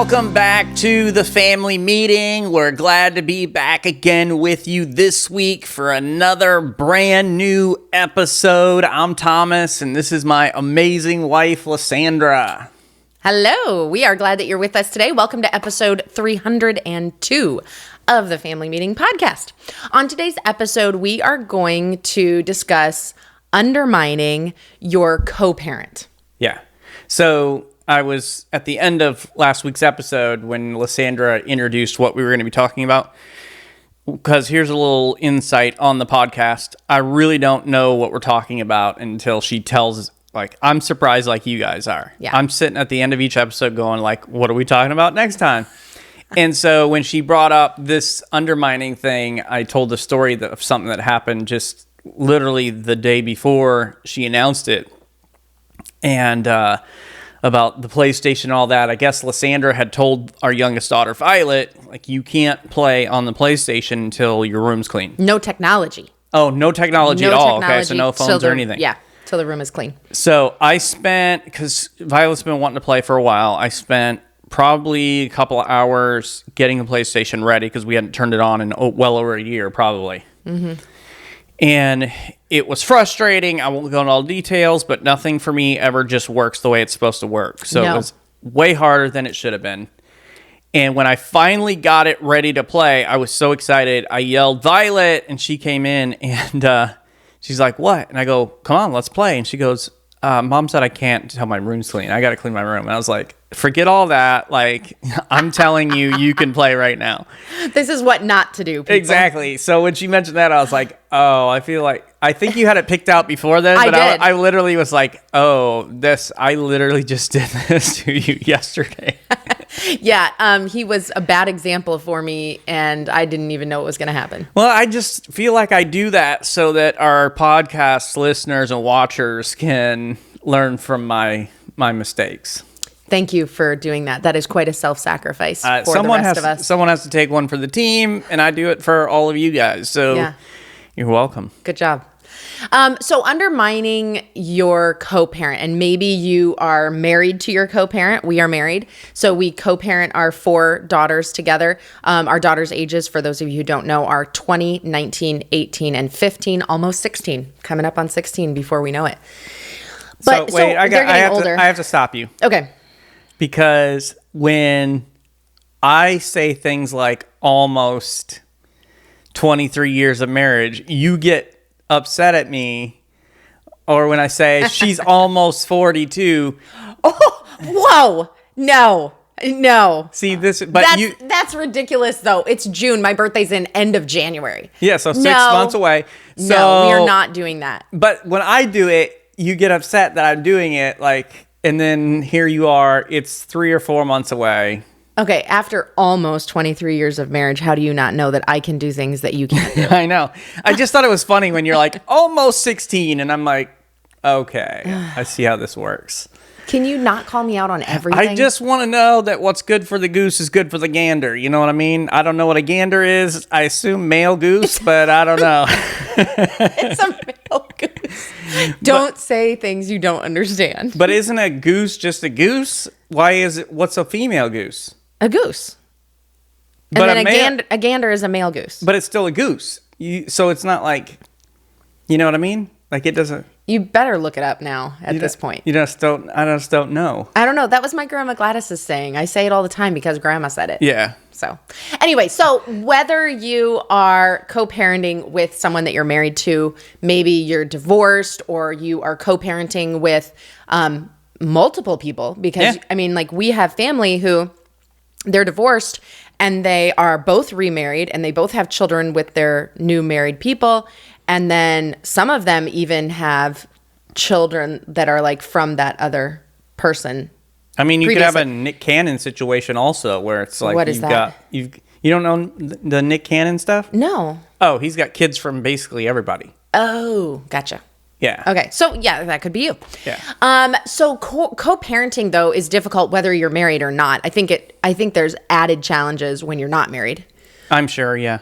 Welcome back to the family meeting. We're glad to be back again with you this week for another brand new episode. I'm Thomas, and this is my amazing wife, Lysandra. Hello. We are glad that you're with us today. Welcome to episode 302 of the Family Meeting Podcast. On today's episode, we are going to discuss undermining your co-parent. Yeah. So I was at the end of last week's episode when Lysandra introduced what we were going to be talking about, because here's a little insight on the podcast. I really don't know what we're talking about until she tells, I'm surprised like you guys are. Yeah. I'm sitting at the end of each episode going what are we talking about next time? And so when she brought up this undermining thing, I told the story of something that happened just literally the day before she announced it. And, about the PlayStation and all that. I guess Lysandra had told our youngest daughter, Violet, you can't play on the PlayStation until your room's clean. No technology. Oh, no technology at all. Okay, so no phones or anything. Yeah, till the room is clean. So I spent, because Violet's been wanting to play for a while, I spent probably a couple of hours getting the PlayStation ready because we hadn't turned it on in well over a year, probably. Mm-hmm. And it was frustrating. I won't go into all the details, but nothing for me ever just works the way it's supposed to work. So It was way harder than it should have been. And when I finally got it ready to play, I was so excited. I yelled, Violet, and she came in and she's like, what? And I go, come on, let's play. And she goes, Mom said I can't until my room's clean. I got to clean my room. And I was like, forget all that. I'm telling you, you can play right now. This is what not to do, people. Exactly. So when she mentioned that, I was like, oh, I think you had it picked out before then. But I did. I literally was like, I literally just did this to you yesterday. Yeah, he was a bad example for me, and I didn't even know what was going to happen. Well, I just feel like I do that so that our podcast listeners and watchers can learn from my mistakes. Thank you for doing that. That is quite a self-sacrifice for the rest of us. Someone has to take one for the team, and I do it for all of you guys. So You're welcome. Good job. So undermining your co-parent, and maybe you are married to your co-parent. We are married. So we co-parent our 4 daughters together. Our daughters' ages, for those of you who don't know, are 20, 19, 18, and 15, almost 16, coming up on 16 before we know it. But so wait, they're getting older. I have to stop you. Okay. Because when I say things like almost 23 years of marriage, you get upset at me. Or when I say she's almost 42. Oh, whoa. No. See this, but that's ridiculous though. It's June. My birthday's in end of January. Yeah, so 6 months away. So, no, we are not doing that. But when I do it, you get upset that I'm doing it, and then here you are, it's 3 or 4 months away. Okay, after almost 23 years of marriage, how do you not know that I can do things that you can't do? I know. I just thought it was funny when you're like, almost 16, and I'm like, okay, I see how this works. Can you not call me out on everything? I just want to know that what's good for the goose is good for the gander. You know what I mean? I don't know what a gander is. I assume male goose, but I don't know. It's a male goose. Don't say things you don't understand. But isn't a goose just a goose? What's a female goose? A goose. And then a gander is a male goose. But it's still a goose. So it's not you know what I mean? It doesn't. You better look it up now at this point. I just don't know. I don't know. That was my grandma Gladys's saying. I say it all the time because grandma said it. Yeah. So anyway, whether you are co-parenting with someone that you're married to, maybe you're divorced, or you are co-parenting with multiple people, because we have family who they're divorced and they are both remarried and they both have children with their new married people. And then some of them even have children that are from that other person. I mean, you could have a Nick Cannon situation also, where it's what is that? You don't know the Nick Cannon stuff? No. Oh, he's got kids from basically everybody. Oh, gotcha. Yeah. Okay. So yeah, that could be you. Yeah. So co-parenting though is difficult whether you're married or not. I think there's added challenges when you're not married. I'm sure. Yeah.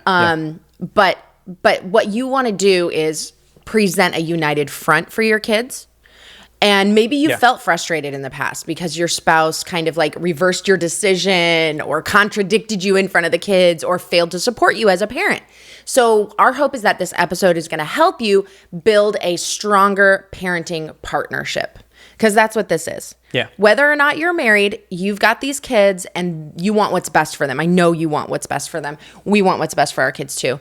But what you want to do is present a united front for your kids. And maybe you felt frustrated in the past because your spouse kind of like reversed your decision or contradicted you in front of the kids or failed to support you as a parent. So our hope is that this episode is going to help you build a stronger parenting partnership, because that's what this is. Yeah. Whether or not you're married, you've got these kids and you want what's best for them. I know you want what's best for them. We want what's best for our kids too.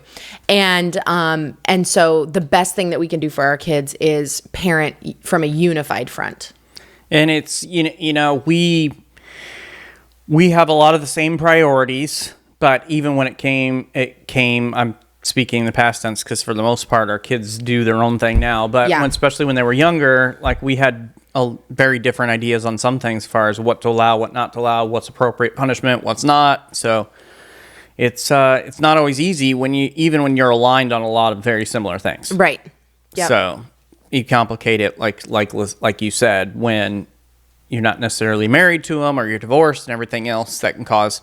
And so the best thing that we can do for our kids is parent from a unified front. And it's, you know, we have a lot of the same priorities, but even when it came, I'm speaking in the past tense because for the most part, our kids do their own thing now. But especially when they were younger, like we had very different ideas on some things as far as what to allow, what not to allow, what's appropriate punishment, what's not. So it's not always easy when you're aligned on a lot of very similar things. Right. Yep. So you complicate it like you said, when you're not necessarily married to them or you're divorced and everything else that can cause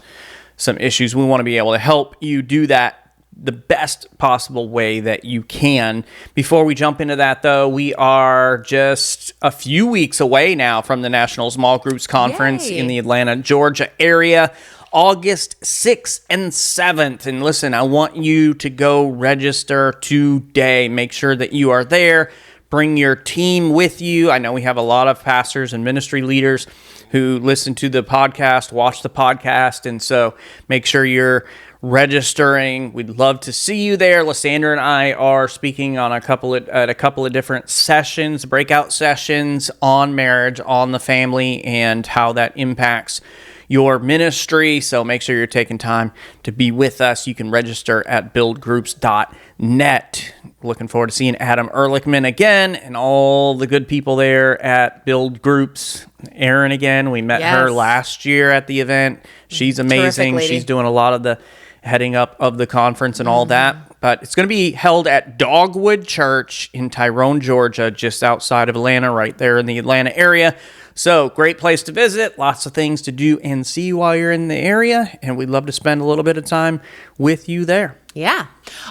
some issues. We want to be able to help you do that the best possible way that you can. Before we jump into that, though, we are just a few weeks away now from the National Small Groups Conference in the Atlanta, Georgia area, August 6th and 7th. And listen, I want you to go register today. Make sure that you are there. Bring your team with you. I know we have a lot of pastors and ministry leaders who listen to the podcast, watch the podcast, and so make sure you're registering. We'd love to see you there. Lysandra and I are speaking on a couple of different sessions, breakout sessions on marriage, on the family, and how that impacts your ministry. So make sure you're taking time to be with us. You can register at buildgroups.net. Looking forward to seeing Adam Ehrlichman again and all the good people there at Build Groups. Erin again. We met her last year at the event. She's amazing. She's doing a lot of the heading up of the conference and all that. But it's going to be held at Dogwood Church in Tyrone, Georgia, just outside of Atlanta, right there in the Atlanta area. So great place to visit, lots of things to do and see while you're in the area, and we'd love to spend a little bit of time with you there. Yeah.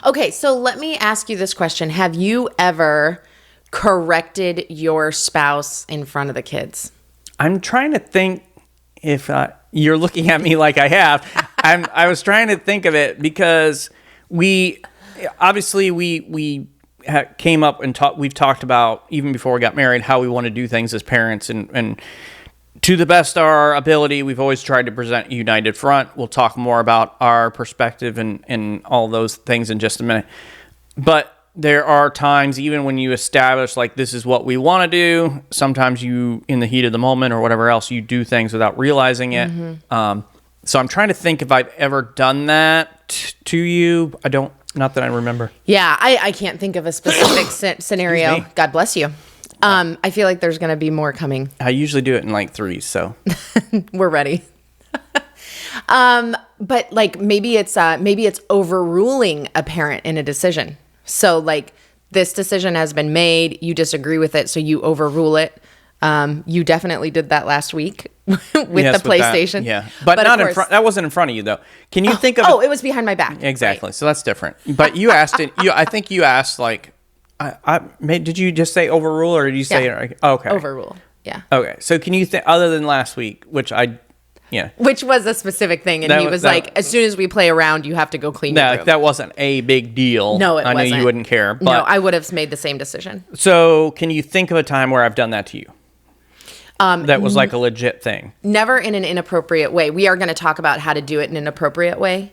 Okay, so let me ask you this question. Have you ever corrected your spouse in front of the kids? I'm trying to think if you're looking at me like I have. I was trying to think of it because we came up and we've talked about, even before we got married, how we want to do things as parents, and to the best of our ability, we've always tried to present a united front. We'll talk more about our perspective and all those things in just a minute. But there are times, even when you establish, like, this is what we want to do, sometimes you, in the heat of the moment or whatever else, you do things without realizing it. So I'm trying to think if I've ever done that to you. Not that I remember. Yeah, I can't think of a specific scenario. God bless you. I feel like there's going to be more coming. I usually do it in like threes, so. We're ready. But like maybe it's overruling a parent in a decision. So like this decision has been made, you disagree with it, so you overrule it. You definitely did that last week with the PlayStation. But not in front. That wasn't in front of you though. Can you think of? It was behind my back. Exactly. Right. So that's different. But you asked it. I think you asked like, did you just say overrule or did you say okay? Overrule. Yeah. Okay. So can you think other than last week, which was a specific thing, and he was like, as soon as we play around, you have to go clean your room. That wasn't a big deal. No, it wasn't. I know you wouldn't care. But, no, I would have made the same decision. So can you think of a time where I've done that to you? That was like a legit thing. Never in an inappropriate way. We are going to talk about how to do it in an appropriate way.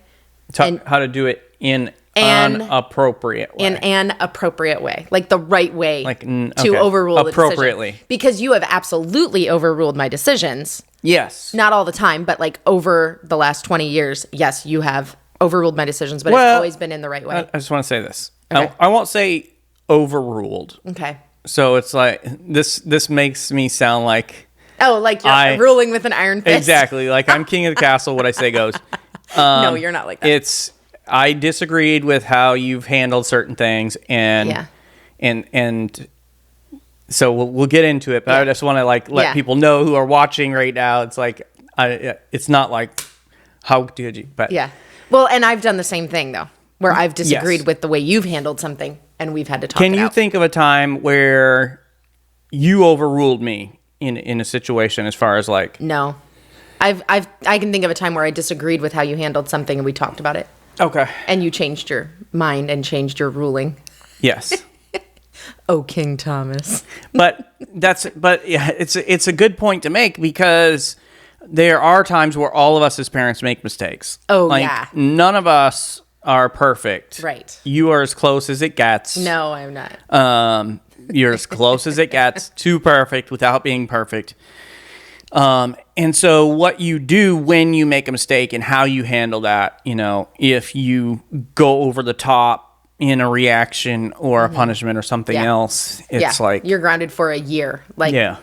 How to do it in an appropriate way. In an appropriate way. Like the right way to overrule the decision. Appropriately. Because you have absolutely overruled my decisions. Yes. Not all the time, but like over the last 20 years, yes, you have overruled my decisions, but it's always been in the right way. I just want to say this. Okay. I won't say overruled. Okay. So it's like, this makes me sound like... Oh, like you're ruling with an iron fist. Exactly. Like I'm king of the castle, what I say goes. No, you're not like that. I disagreed with how you've handled certain things, and so we'll get into it. But I just want to let people know who are watching right now. It's like it's not like how did you? But well, and I've done the same thing though, where I've disagreed with the way you've handled something, and we've had to talk. Can you think of a time where you overruled me in a situation as far as like... No. I can think of a time where I disagreed with how you handled something and we talked about it. Okay. And you changed your mind and changed your ruling. Yes. Oh, King Thomas. But yeah, it's a good point to make, because there are times where all of us as parents make mistakes. Oh, like, yeah. None of us are perfect. Right. You are as close as it gets. No, I'm not. You're as close as it gets to perfect without being perfect. And so what you do when you make a mistake and how you handle that, if you go over the top in a reaction or a punishment or something else, it's like... You're grounded for a year. Like, yeah.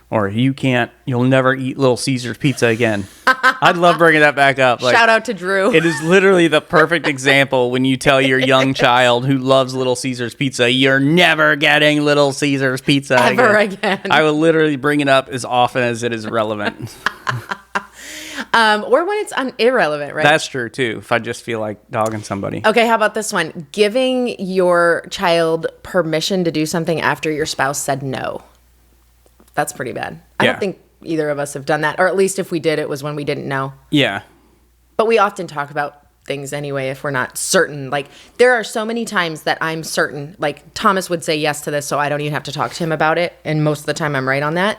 Or you'll never eat Little Caesars pizza again. I'd love bringing that back up. Like, shout out to Drew. It is literally the perfect example when you tell your young child who loves Little Caesars pizza, you're never getting Little Caesars pizza ever again. I will literally bring it up as often as it is relevant. Or when it's irrelevant, right? That's true, too, if I just feel like dogging somebody. Okay, how about this one? Giving your child permission to do something after your spouse said no. That's pretty bad. I don't think either of us have done that. Or at least if we did, it was when we didn't know. Yeah. But we often talk about things anyway if we're not certain. Like, there are so many times that I'm certain. Like, Thomas would say yes to this, so I don't even have to talk to him about it. And most of the time I'm right on that.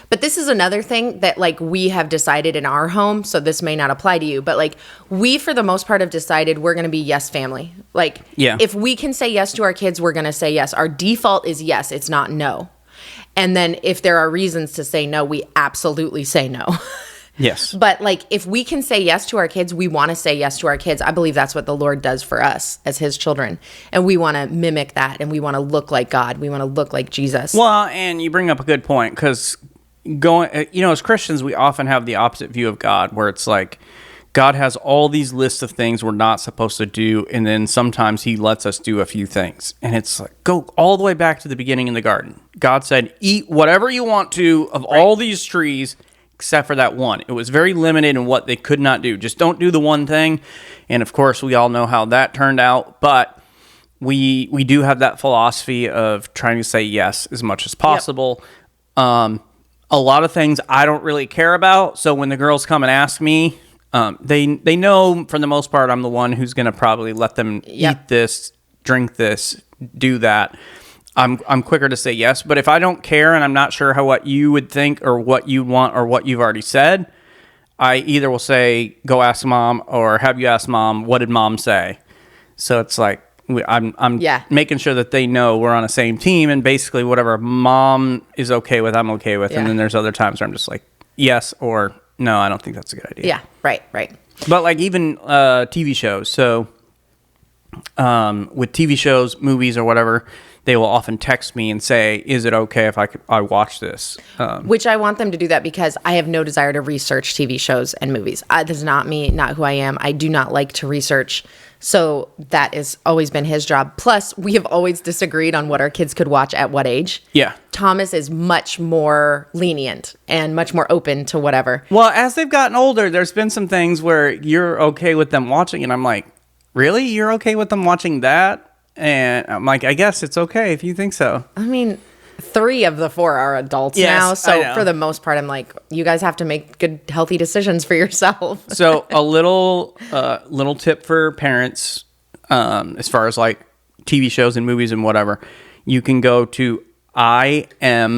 But this is another thing that, like, we have decided in our home, so this may not apply to you, but, like, we, for the most part, have decided we're going to be yes family. Like, if we can say yes to our kids, we're going to say yes. Our default is yes. It's not no. And then if there are reasons to say no, we absolutely say no. Yes. But, like, if we can say yes to our kids, we want to say yes to our kids. I believe that's what the Lord does for us as his children. And we want to mimic that, and we want to look like God. We want to look like Jesus. Well, and you bring up a good point, because as Christians, we often have the opposite view of God, where it's like God has all these lists of things we're not supposed to do, and then sometimes he lets us do a few things. And it's like, go all the way back to the beginning in the garden. God said, eat whatever you want to of all these trees, except for that one. It was very limited in what they could not do. Just don't do the one thing. And of course, we all know how that turned out. But we do have that philosophy of trying to say yes as much as possible. Yep. A lot of things I don't really care about. So when the girls come and ask me, they know for the most part I'm the one who's going to probably let them eat this, drink this, do that. I'm quicker to say yes, but if I don't care and I'm not sure what you would think or what you want or what you've already said, I either will say, go ask mom, or have you ask mom, what did mom say? So it's like, I'm making sure that they know we're on the same team, and basically whatever mom is okay with, I'm okay with. And then there's other times where I'm just like, yes, or no, I don't think that's a good idea. Yeah, right. But like even TV shows. So with TV shows, movies, or whatever, they will often text me and say, is it okay if I watch this? Which I want them to do that, because I have no desire to research TV shows and movies. That is not me, not who I am. I do not like to research. So that has always been his job. Plus, we have always disagreed on what our kids could watch at what age. Yeah. Thomas is much more lenient and much more open to whatever. Well, as they've gotten older, there's been some things where you're okay with them watching, and I'm like, really? You're okay with them watching that? And I'm like, I guess it's okay if you think so. I mean, 3 of the 4 are adults now. So for the most part, I'm like, you guys have to make good, healthy decisions for yourself. So a little tip for parents, as far as like TV shows and movies and whatever, you can go to imbd.com.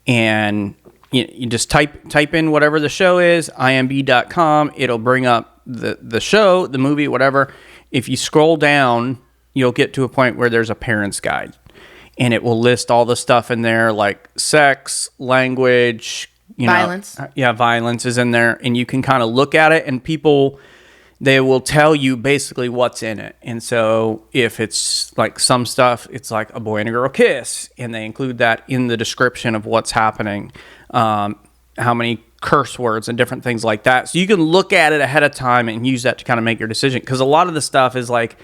And you just type in whatever the show is, imb.com. It'll bring up the show, the movie, whatever. If you scroll down, you'll get to a point where there's a parent's guide, and it will list all the stuff in there, like sex, language, violence. Violence is in there, and you can kind of look at it, and they will tell you basically what's in it. And so if it's like some stuff, it's like a boy and a girl kiss, and they include that in the description of what's happening, how many curse words and different things like that. So you can look at it ahead of time and use that to kind of make your decision. Because a lot of the stuff is like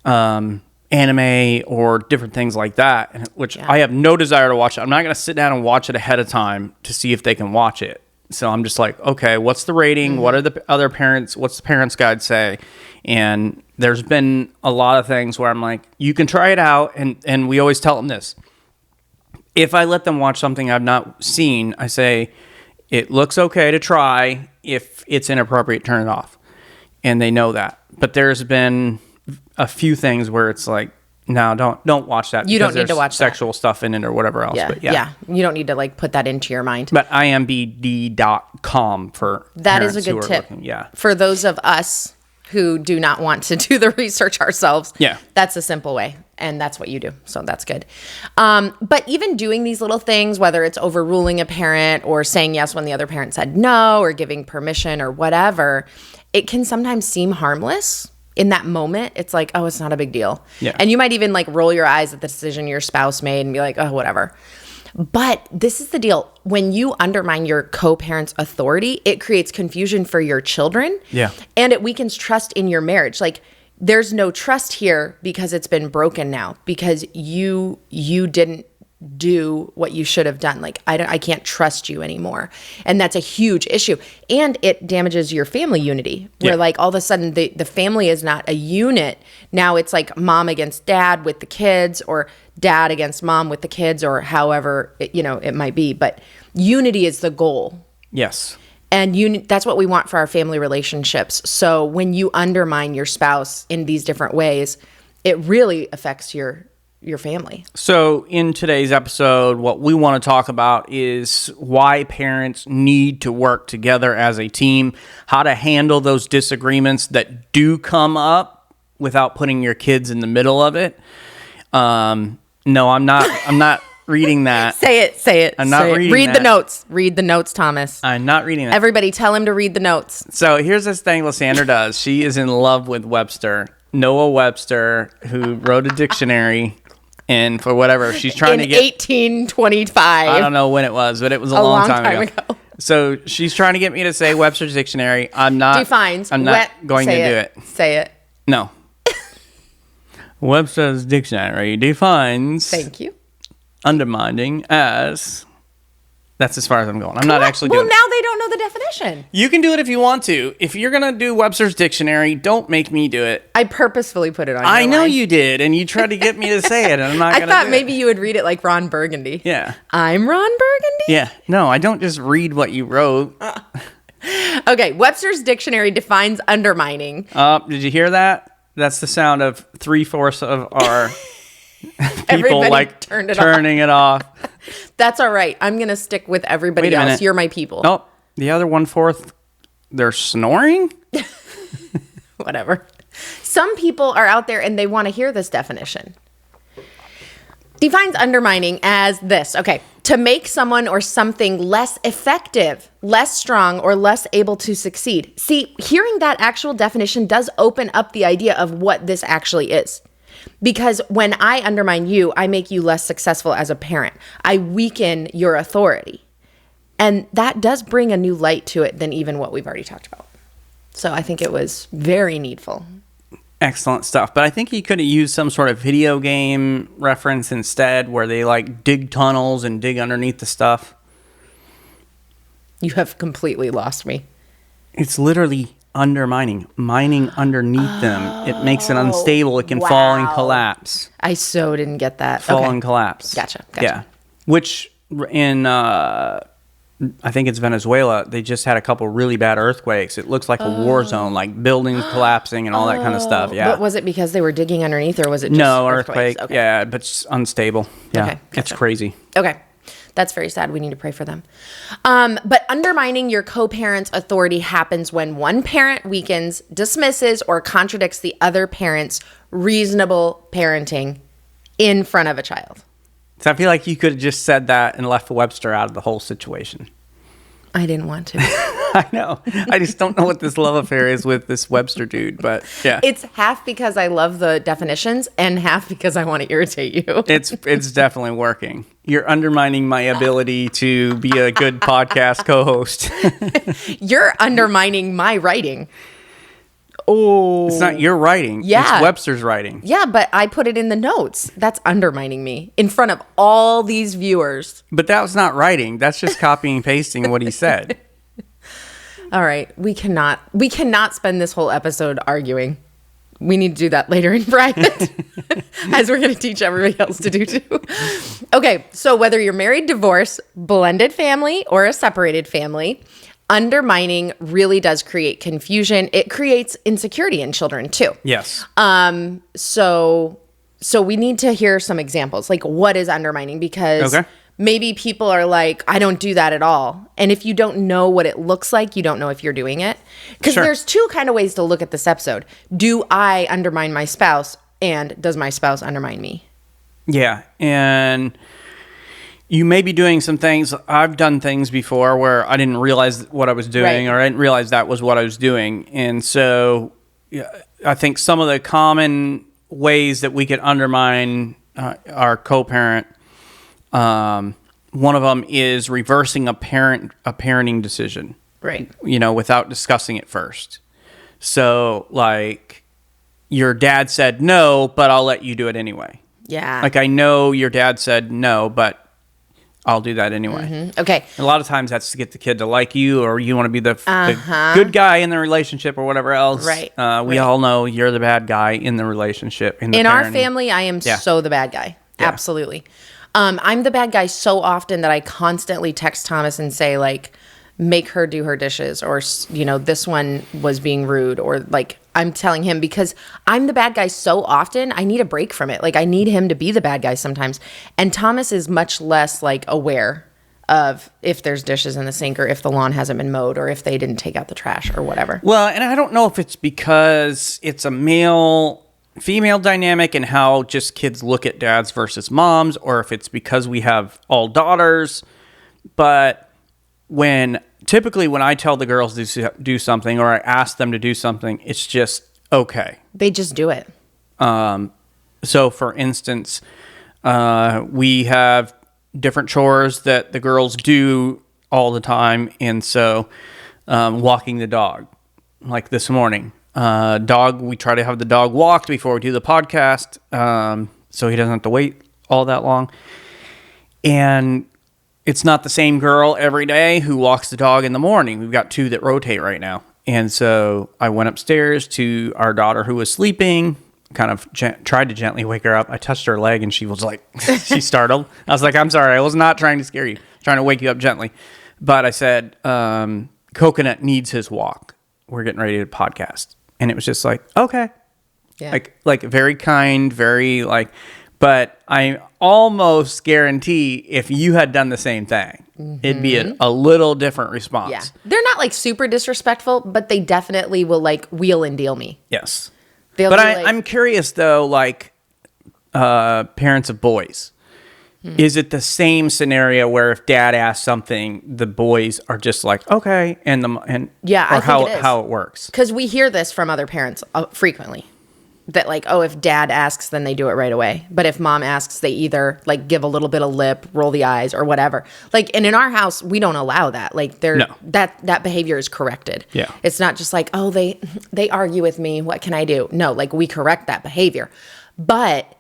anime or different things like that, which I have no desire to watch it. I'm not going to sit down and watch it ahead of time to see if they can watch it. So I'm just like, okay, what's the rating? What are the other parents? What's the parents' guide say? And there's been a lot of things where I'm like, you can try it out. And we always tell them this. If I let them watch something I've not seen, I say, it looks okay to try. If it's inappropriate, turn it off. And they know that. But there's been a few things where it's like, no, don't watch that. You don't need to watch sexual stuff in it or whatever else. Yeah, But yeah. You don't need to like put that into your mind. But imbd.com for that is a parents who good are tip. looking. Yeah. For those of us who do not want to do the research ourselves. Yeah. That's a simple way. And that's what you do. So that's good. But even doing these little things, whether it's overruling a parent or saying yes when the other parent said no or giving permission or whatever, it can sometimes seem harmless. In that moment, it's like, oh, it's not a big deal. Yeah. And you might even like roll your eyes at the decision your spouse made and be like, oh, whatever. But this is the deal. When you undermine your co-parent's authority, it creates confusion for your children. Yeah. And it weakens trust in your marriage. Like there's no trust here because it's been broken now because you didn't do what you should have done. Like I can't trust you anymore. And that's a huge issue. And it damages your family unity where like all of a sudden the family is not a unit. Now it's like mom against dad with the kids or dad against mom with the kids or however it might be. But unity is the goal. Yes. And that's what we want for our family relationships. So when you undermine your spouse in these different ways, it really affects your family. So in today's episode, what we want to talk about is why parents need to work together as a team, how to handle those disagreements that do come up without putting your kids in the middle of it. No, I'm not reading that. Say it. I'm not reading Read that. the notes. Read the notes, Thomas. I'm not reading that. Everybody tell him to read the notes. So here's this thing Lysandra does. She is in love with Webster, Noah Webster, who wrote a dictionary. And for whatever, she's trying to get... 1825. I don't know when it was, but it was a long time ago. So she's trying to get me to say Webster's dictionary. I'm not... Defines. I'm not going to do it. Say it. No. Webster's dictionary defines... Thank you. Undermining as... That's as far as I'm going. I'm not actually doing it. Well, now they don't know the definition. You can do it if you want to. If you're going to do Webster's dictionary, don't make me do it. I purposefully put it on I your know line. you did, and you tried to get me to say it, and I'm not going to I thought maybe you would read it like Ron Burgundy. Yeah. I'm Ron Burgundy? Yeah. No, I don't just read what you wrote. Okay, Webster's dictionary defines undermining. Did you hear that? That's the sound of 3/4 of our people Everybody like turning it off. That's all right. I'm going to stick with everybody Wait a else. minute. You're my people. Oh, the other 1/4, they're snoring? Whatever. Some people are out there and they want to hear this definition. Defines undermining as this. Okay. To make someone or something less effective, less strong, or less able to succeed. See, hearing that actual definition does open up the idea of what this actually is. Because when I undermine you, I make you less successful as a parent. I weaken your authority. And that does bring a new light to it than even what we've already talked about. So I think it was very needful. Excellent stuff. But I think he could have used some sort of video game reference instead where they like dig tunnels and dig underneath the stuff. You have completely lost me. It's literally undermining, mining underneath them. It makes it unstable. It can fall and collapse. I so didn't get that. Fall Okay. and collapse. Gotcha. Yeah. Which in, I think it's Venezuela, they just had a couple really bad earthquakes. It looks like a war zone, like buildings collapsing and all that kind of stuff. Yeah. But was it because they were digging underneath or was it just No, earthquakes? earthquake. Okay. Yeah, but it's unstable. Yeah. Okay, It's gotcha. crazy. Okay. That's very sad. We need to pray for them. But undermining your co-parent's authority happens when one parent weakens, dismisses, or contradicts the other parent's reasonable parenting in front of a child. So I feel like you could have just said that and left Webster out of the whole situation. I didn't want to. I know. I just don't know what this love affair is with this Webster dude, but yeah. It's half because I love the definitions and half because I want to irritate you. It's definitely working. You're undermining my ability to be a good podcast co-host. You're undermining my writing. Oh. It's not your writing. Yeah. It's Webster's writing. Yeah, but I put it in the notes. That's undermining me in front of all these viewers. But that was not writing. That's just copying and pasting what he said. All right. We cannot spend this whole episode arguing. We need to do that later in private, as we're going to teach everybody else to do too. Okay. So whether you're married, divorced, blended family, or a separated family, undermining really does create confusion. It creates insecurity in children too. Yes. So we need to hear some examples. Like, what is undermining? Because maybe people are like, I don't do that at all. And if you don't know what it looks like, you don't know if you're doing it. Because there's two kind of ways to look at this episode. Do I undermine my spouse? And does my spouse undermine me? Yeah. And you may be doing some things. I've done things before where I didn't realize what I was doing, or I didn't realize that was what I was doing. And so I think some of the common ways that we could undermine our co-parent, one of them is reversing a parenting decision, right? Without discussing it first. So like your dad said no, but I'll let you do it anyway. Yeah. Like I know your dad said no, but I'll do that anyway. Mm-hmm. Okay. A lot of times that's to get the kid to like you, or you want to be the good guy in the relationship or whatever else. Right. We all know you're the bad guy in the relationship. In our family, I am so the bad guy. Yeah. Absolutely. I'm the bad guy so often that I constantly text Thomas and say, like, make her do her dishes, or, this one was being rude, or like I'm telling him, because I'm the bad guy so often, I need a break from it. Like I need him to be the bad guy sometimes. And Thomas is much less like aware of if there's dishes in the sink, or if the lawn hasn't been mowed, or if they didn't take out the trash or whatever. Well, and I don't know if it's because it's a male-female dynamic and how just kids look at dads versus moms, or if it's because we have all daughters. But typically when I tell the girls to do something, or I ask them to do something, it's just okay. They just do it. So for instance, we have different chores that the girls do all the time. And so walking the dog, like this morning, we try to have the dog walked before we do the podcast, so he doesn't have to wait all that long. And it's not the same girl every day who walks the dog in the morning. We've got two that rotate right now. And so I went upstairs to our daughter who was sleeping, kind of tried to gently wake her up. I touched her leg and she was like, she startled. I was like, I'm sorry. I was not trying to scare you, trying to wake you up gently. But I said, Coconut needs his walk. We're getting ready to podcast. And it was just like, okay. Yeah. Like very kind, very like, but I almost guarantee if you had done the same thing, it'd be a little different response. Yeah. They're not like super disrespectful, but they definitely will like wheel and deal me. Yes. I'm curious though, like parents of boys, is it the same scenario where if dad asks something, the boys are just like, okay, I think how it works? Because we hear this from other parents frequently. That like, oh, if dad asks, then they do it right away. But if mom asks, they either like give a little bit of lip, roll the eyes, or whatever. Like, and in our house, we don't allow that. Like, that behavior is corrected. Yeah, it's not just like, oh, they argue with me. What can I do? No, like we correct that behavior. But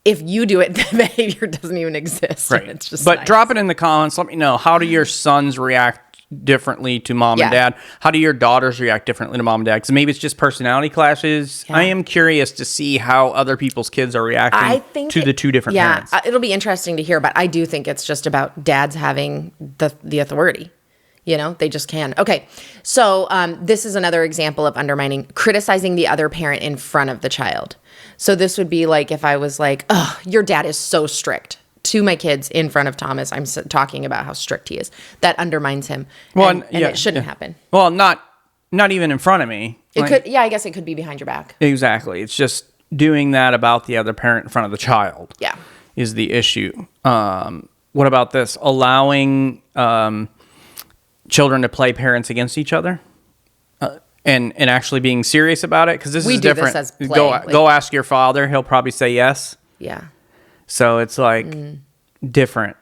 if you do it, the behavior doesn't even exist. Right. It's just. But drop it in the comments. Let me know, how do your sons react differently to mom and dad? How do your daughters react differently to mom and dad? Because maybe it's just personality clashes. I am curious to see how other people's kids are reacting to the two different parents. It'll be interesting to hear, but I do think it's just about dads having the authority. They just can. Okay, so this is another example of undermining: criticizing the other parent in front of the child. So this would be like if I was like, oh, your dad is so strict. To my kids in front of Thomas, I'm talking about how strict he is. That undermines him. Well, and it shouldn't happen. Well, not even in front of me. It could. Yeah, I guess it could be behind your back. Exactly. It's just doing that about the other parent in front of the child. Yeah, is the issue. What about this? Allowing children to play parents against each other, and actually being serious about it, because this is different. This as play. Go ask your father. He'll probably say yes. Yeah. So it's like different.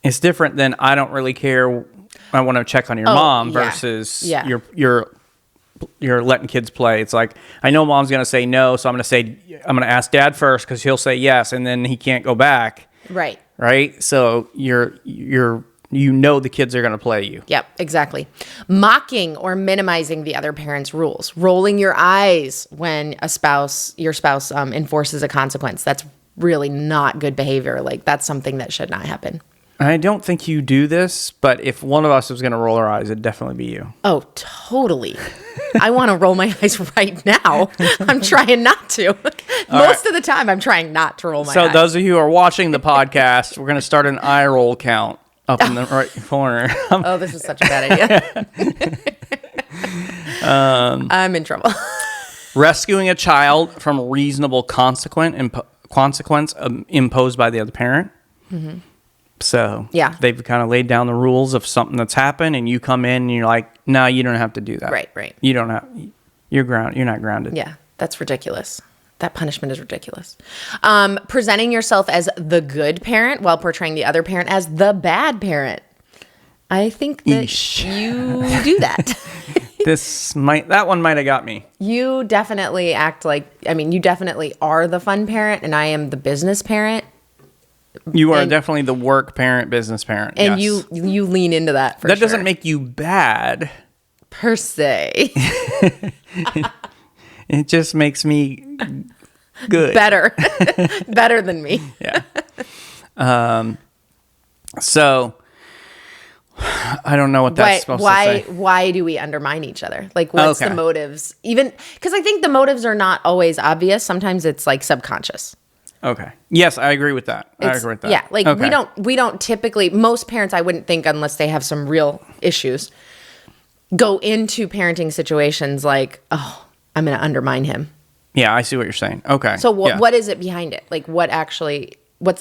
It's different than I don't really care. I want to check on your mom versus you're letting kids play. It's like, I know mom's going to say no, so I'm going to ask dad first because he'll say yes, and then he can't go back. Right. Right. So you're You know the kids are going to play you. Yep, exactly. Mocking or minimizing the other parent's rules. Rolling your eyes when your spouse enforces a consequence. That's really not good behavior. Like, that's something that should not happen. I don't think you do this, but if one of us was going to roll our eyes, it'd definitely be you. Oh, totally. I want to roll my eyes right now. I'm trying not to. Most of the time, I'm trying not to roll my eyes. So those of you who are watching the podcast, we're going to start an eye roll count up in the right corner. Oh, this is such a bad idea. I'm in trouble. Rescuing a child from reasonable consequence imposed by the other parent. Mm-hmm. So yeah, they've kind of laid down the rules of something that's happened, and you come in and you're like, no, you don't have to do that. Right. You don't have, you're not grounded. Yeah, that's ridiculous. That punishment is ridiculous. Presenting yourself as the good parent while portraying the other parent as the bad parent. I think that you do that. That one might have got me. You definitely you definitely are the fun parent, and I am the business parent. You are definitely the work parent, business parent. And yes. you lean into that for That sure. doesn't make you bad. Per se. It just makes me good. Better. Better than me. Yeah. So I don't know what that's supposed to say. Why do we undermine each other? Like, what's the motives? Even because I think the motives are not always obvious. Sometimes it's like subconscious. Okay. Yes, I agree with that. Yeah, like we don't typically, most parents, I wouldn't think, unless they have some real issues, go into parenting situations like, oh, I'm going to undermine him. Yeah, I see what you're saying. Okay. So what is it behind it? Like, what's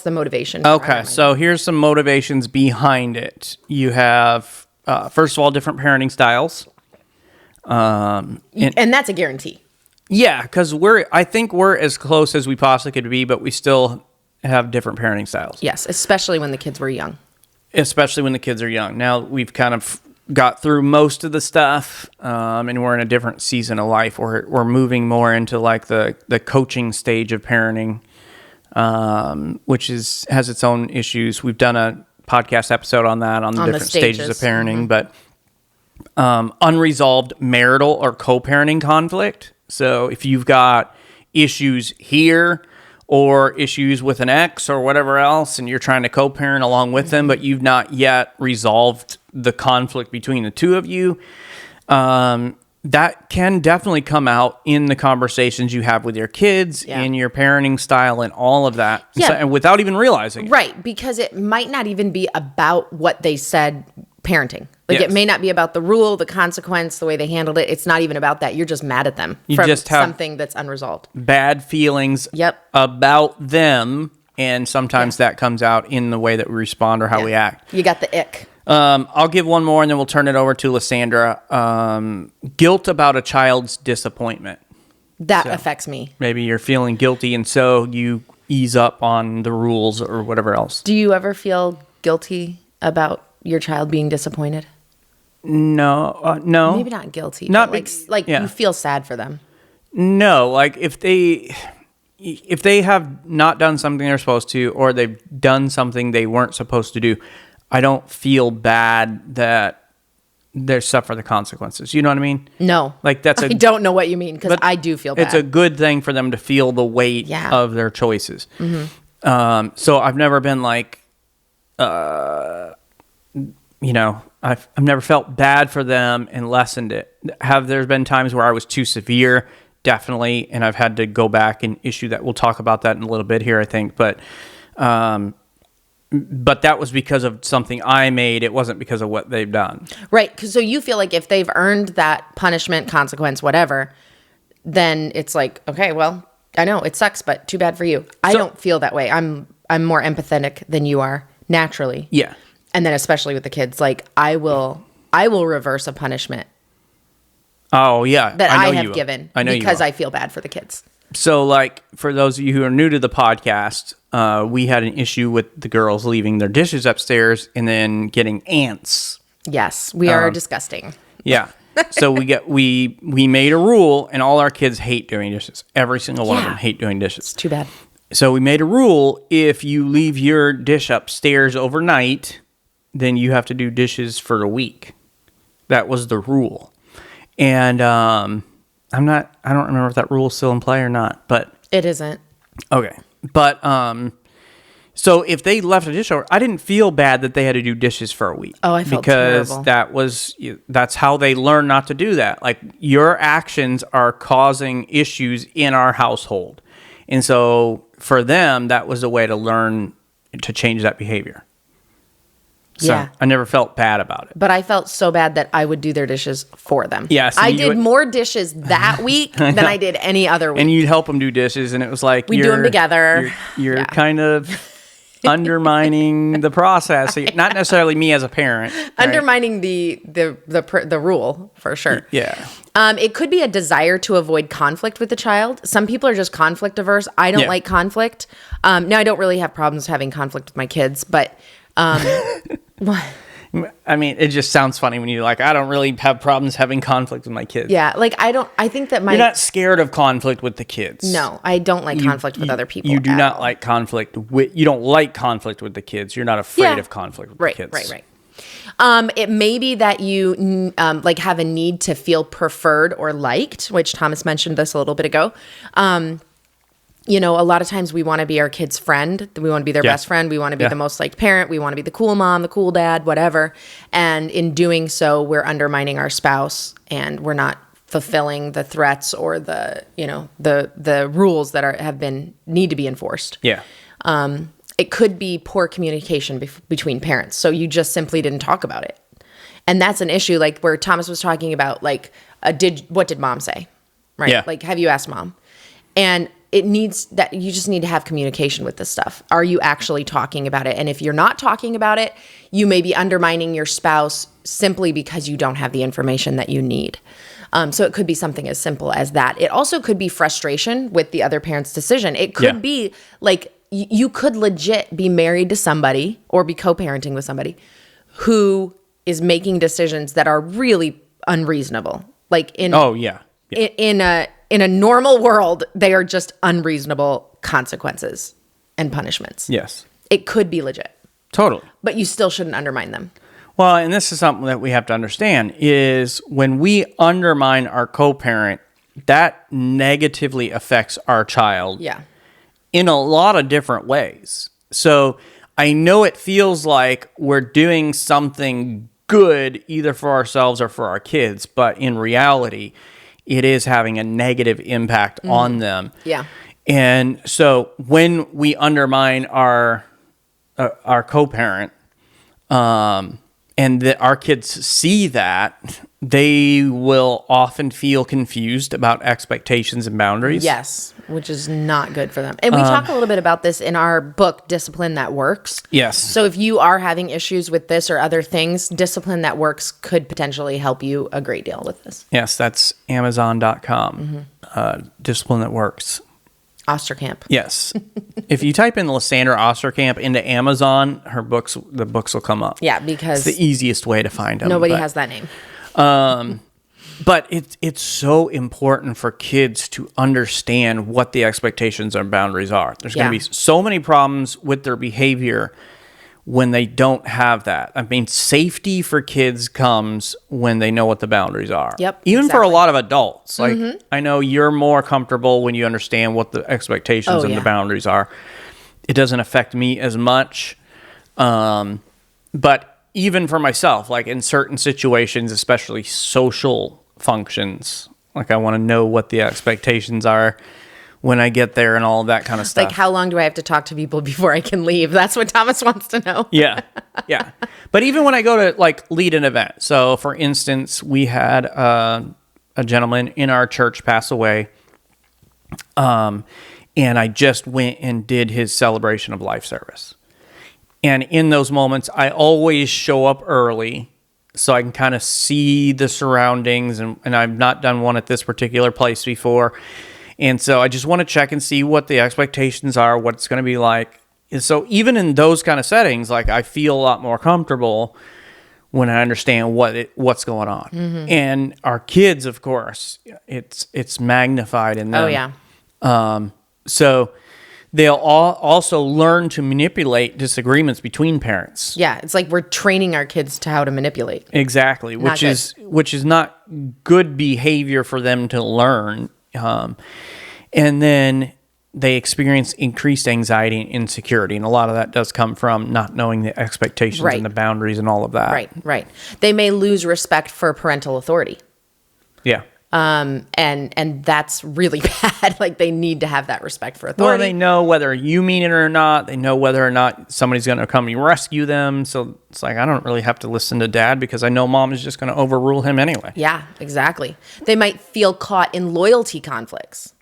the motivation? Okay, so here's some motivations behind it. You have, first of all, different parenting styles. And that's a guarantee. Yeah, because I think we're as close as we possibly could be, but we still have different parenting styles. Yes, especially when the kids were young. Now we've kind of got through most of the stuff, and we're in a different season of life. We're moving more into like the coaching stage of parenting, which has its own issues. We've done a podcast episode on that, on the different stages of parenting, but unresolved marital or co-parenting conflict. So if you've got issues here or issues with an ex or whatever else, and you're trying to co-parent along with them, but you've not yet resolved the conflict between the two of you, that can definitely come out in the conversations you have with your kids, in your parenting style, and all of that, and without even realizing it. Right, because it might not even be about what they said parenting. Like, it may not be about the rule, the consequence, the way they handled it. It's not even about that. You're just mad at them for just something that's unresolved. Bad feelings about them, and sometimes that comes out in the way that we respond or how we act. You got the ick. I'll give one more, and then we'll turn it over to Lysandra. Guilt about a child's disappointment. That affects me. Maybe you're feeling guilty, and so you ease up on the rules or whatever else. Do you ever feel guilty about your child being disappointed? No, no. Maybe not guilty. Not like you feel sad for them. No, like if they have not done something they're supposed to, or they've done something they weren't supposed to do, I don't feel bad that they suffer the consequences. You know what I mean? No. Like I don't know what you mean, because I do feel bad. It's a good thing for them to feel the weight of their choices. Mm-hmm. So I've never been like, I've never felt bad for them and lessened it. Have there been times where I was too severe? Definitely. And I've had to go back and issue that. We'll talk about that in a little bit here, I think. But that was because of something I made. It wasn't because of what they've done. Right. So you feel like if they've earned that punishment, consequence, whatever, then it's like, okay, well, I know it sucks, but too bad for you. I don't feel that way. I'm more empathetic than you are naturally. Yeah. And then especially with the kids, like I will reverse a punishment. Oh yeah, that I have given because I feel bad for the kids. So like for those of you who are new to the podcast, we had an issue with the girls leaving their dishes upstairs and then getting ants. Yes, we are disgusting. Yeah. So we made a rule, and all our kids hate doing dishes. Every single one of them hate doing dishes. It's too bad. So we made a rule: if you leave your dish upstairs overnight, then you have to do dishes for a week. That was the rule. And I don't remember if that rule is still in play or not, but It isn't. okay. But so if they left a dish over, I didn't feel bad that they had to do dishes for a week. Oh, I felt because terrible. that's how they learn not to do that. Like, your actions are causing issues in our household. And so for them, that was a way to learn to change that behavior. So Yeah. I never felt bad about it. But I felt so bad that I would do their dishes for them. Yeah, so I you did would- more dishes that week than I did any other week. And you'd help them do dishes, and it was like We do them together. You're Yeah. kind of undermining the process. Not necessarily me as a parent. Right? Undermining the rule for sure. Yeah. It could be a desire to avoid conflict with the child. Some people are just conflict averse. I don't like conflict. Now, I don't really have problems having conflict with my kids, but what? I mean, it just sounds funny when you're like, I don't really have problems having conflict with my kids. Yeah, like I think that You're not scared of conflict with the kids. No, I don't like conflict with other people. You do at not all. like conflict with, you don't like conflict with the kids. You're not afraid of conflict with the kids. Right. It may be that you like have a need to feel preferred or liked, which Thomas mentioned this a little bit ago. You know, a lot of times we want to be our kid's friend. We want to be their best friend. We want to be the most liked parent. We want to be the cool mom, the cool dad, whatever. And in doing so, we're undermining our spouse, and we're not fulfilling the threats or the, you know, the rules that need to be enforced. Yeah. It could be poor communication between parents. So you just simply didn't talk about it. And that's an issue, like where Thomas was talking about, like, what did mom say? Right? Yeah. Like, have you asked mom? And it needs that you just need to have communication with this stuff. Are you actually talking about it? And if you're not talking about it, you may be undermining your spouse simply because you don't have the information that you need. So it could be something as simple as that. It also could be frustration with the other parent's decision. It could be like you could legit be married to somebody or be co-parenting with somebody who is making decisions that are really unreasonable. Like in a normal world, they are just unreasonable consequences and punishments. Yes. It could be legit. Totally. But you still shouldn't undermine them. Well, and this is something that we have to understand is when we undermine our co-parent, that negatively affects our child. Yeah. In a lot of different ways. So I know it feels like we're doing something good either for ourselves or for our kids, but in reality, it is having a negative impact on them. Yeah. And so when we undermine our co-parent, and that our kids see that, they will often feel confused about expectations and boundaries. Yes, which is not good for them. And we talk a little bit about this in our book, Discipline That Works. Yes. So if you are having issues with this or other things, Discipline That Works could potentially help you a great deal with this. Yes, that's Amazon.com. Discipline That Works. Osterkamp. Yes. If you type in Lysandra Osterkamp into Amazon, the books will come up. Yeah, because It's the easiest way to find them. nobody has that name. But it's so important for kids to understand what the expectations and boundaries are. There's going to be so many problems with their behavior when they don't have that. I mean, safety for kids comes when they know what the boundaries are. Yep, Even for a exactly. lot of adults. Like, I know you're more comfortable when you understand what the expectations and the boundaries are. It doesn't affect me as much. But even for myself, like in certain situations, especially social functions, like I want to know what the expectations are when I get there and all of that kind of stuff. Like, how long do I have to talk to people before I can leave? That's what Thomas wants to know. Yeah. But even when I go to like lead an event. So for instance, we had a gentleman in our church pass away. And I just went and did his celebration of life service. And in those moments, I always show up early so I can kind of see the surroundings. And I've not done one at this particular place before. And so I just want to check and see what the expectations are, what it's going to be like. And so even in those kind of settings, like I feel a lot more comfortable when I understand what's going on. Mm-hmm. And our kids, of course, it's magnified in them. Oh, yeah. So they'll also learn to manipulate disagreements between parents. Yeah, it's like we're training our kids to how to manipulate. Exactly, which is not good behavior for them to learn. And then they experience increased anxiety and insecurity, and a lot of that does come from not knowing the expectations and the boundaries and all of that. Right. They may lose respect for parental authority. Yeah. And that's really bad. Like, they need to have that respect for authority. Well, they know whether you mean it or not. They know whether or not somebody's going to come and rescue them. So it's like, I don't really have to listen to dad because I know mom is just going to overrule him anyway. Yeah, exactly. They might feel caught in loyalty conflicts.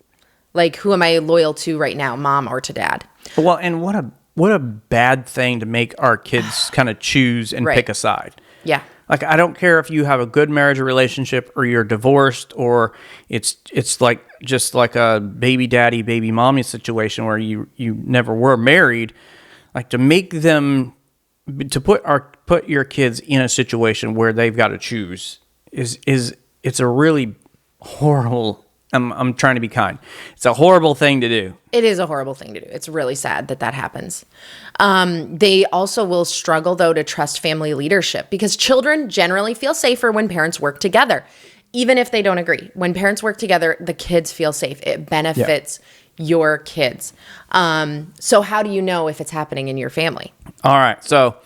Like, who am I loyal to right now, mom or to dad? Well, and what a bad thing to make our kids kind of choose and pick a side. Yeah. Like, I don't care if you have a good marriage or relationship or you're divorced or it's like just like a baby daddy, baby mommy situation where you never were married. Like, to make them, to put your kids in a situation where they've got to choose it's a really horrible, I'm trying to be kind. It's a horrible thing to do. It is a horrible thing to do. It's really sad that happens. They also will struggle, though, to trust family leadership because children generally feel safer when parents work together, even if they don't agree. When parents work together, the kids feel safe. It benefits your kids. So how do you know if it's happening in your family? All right. So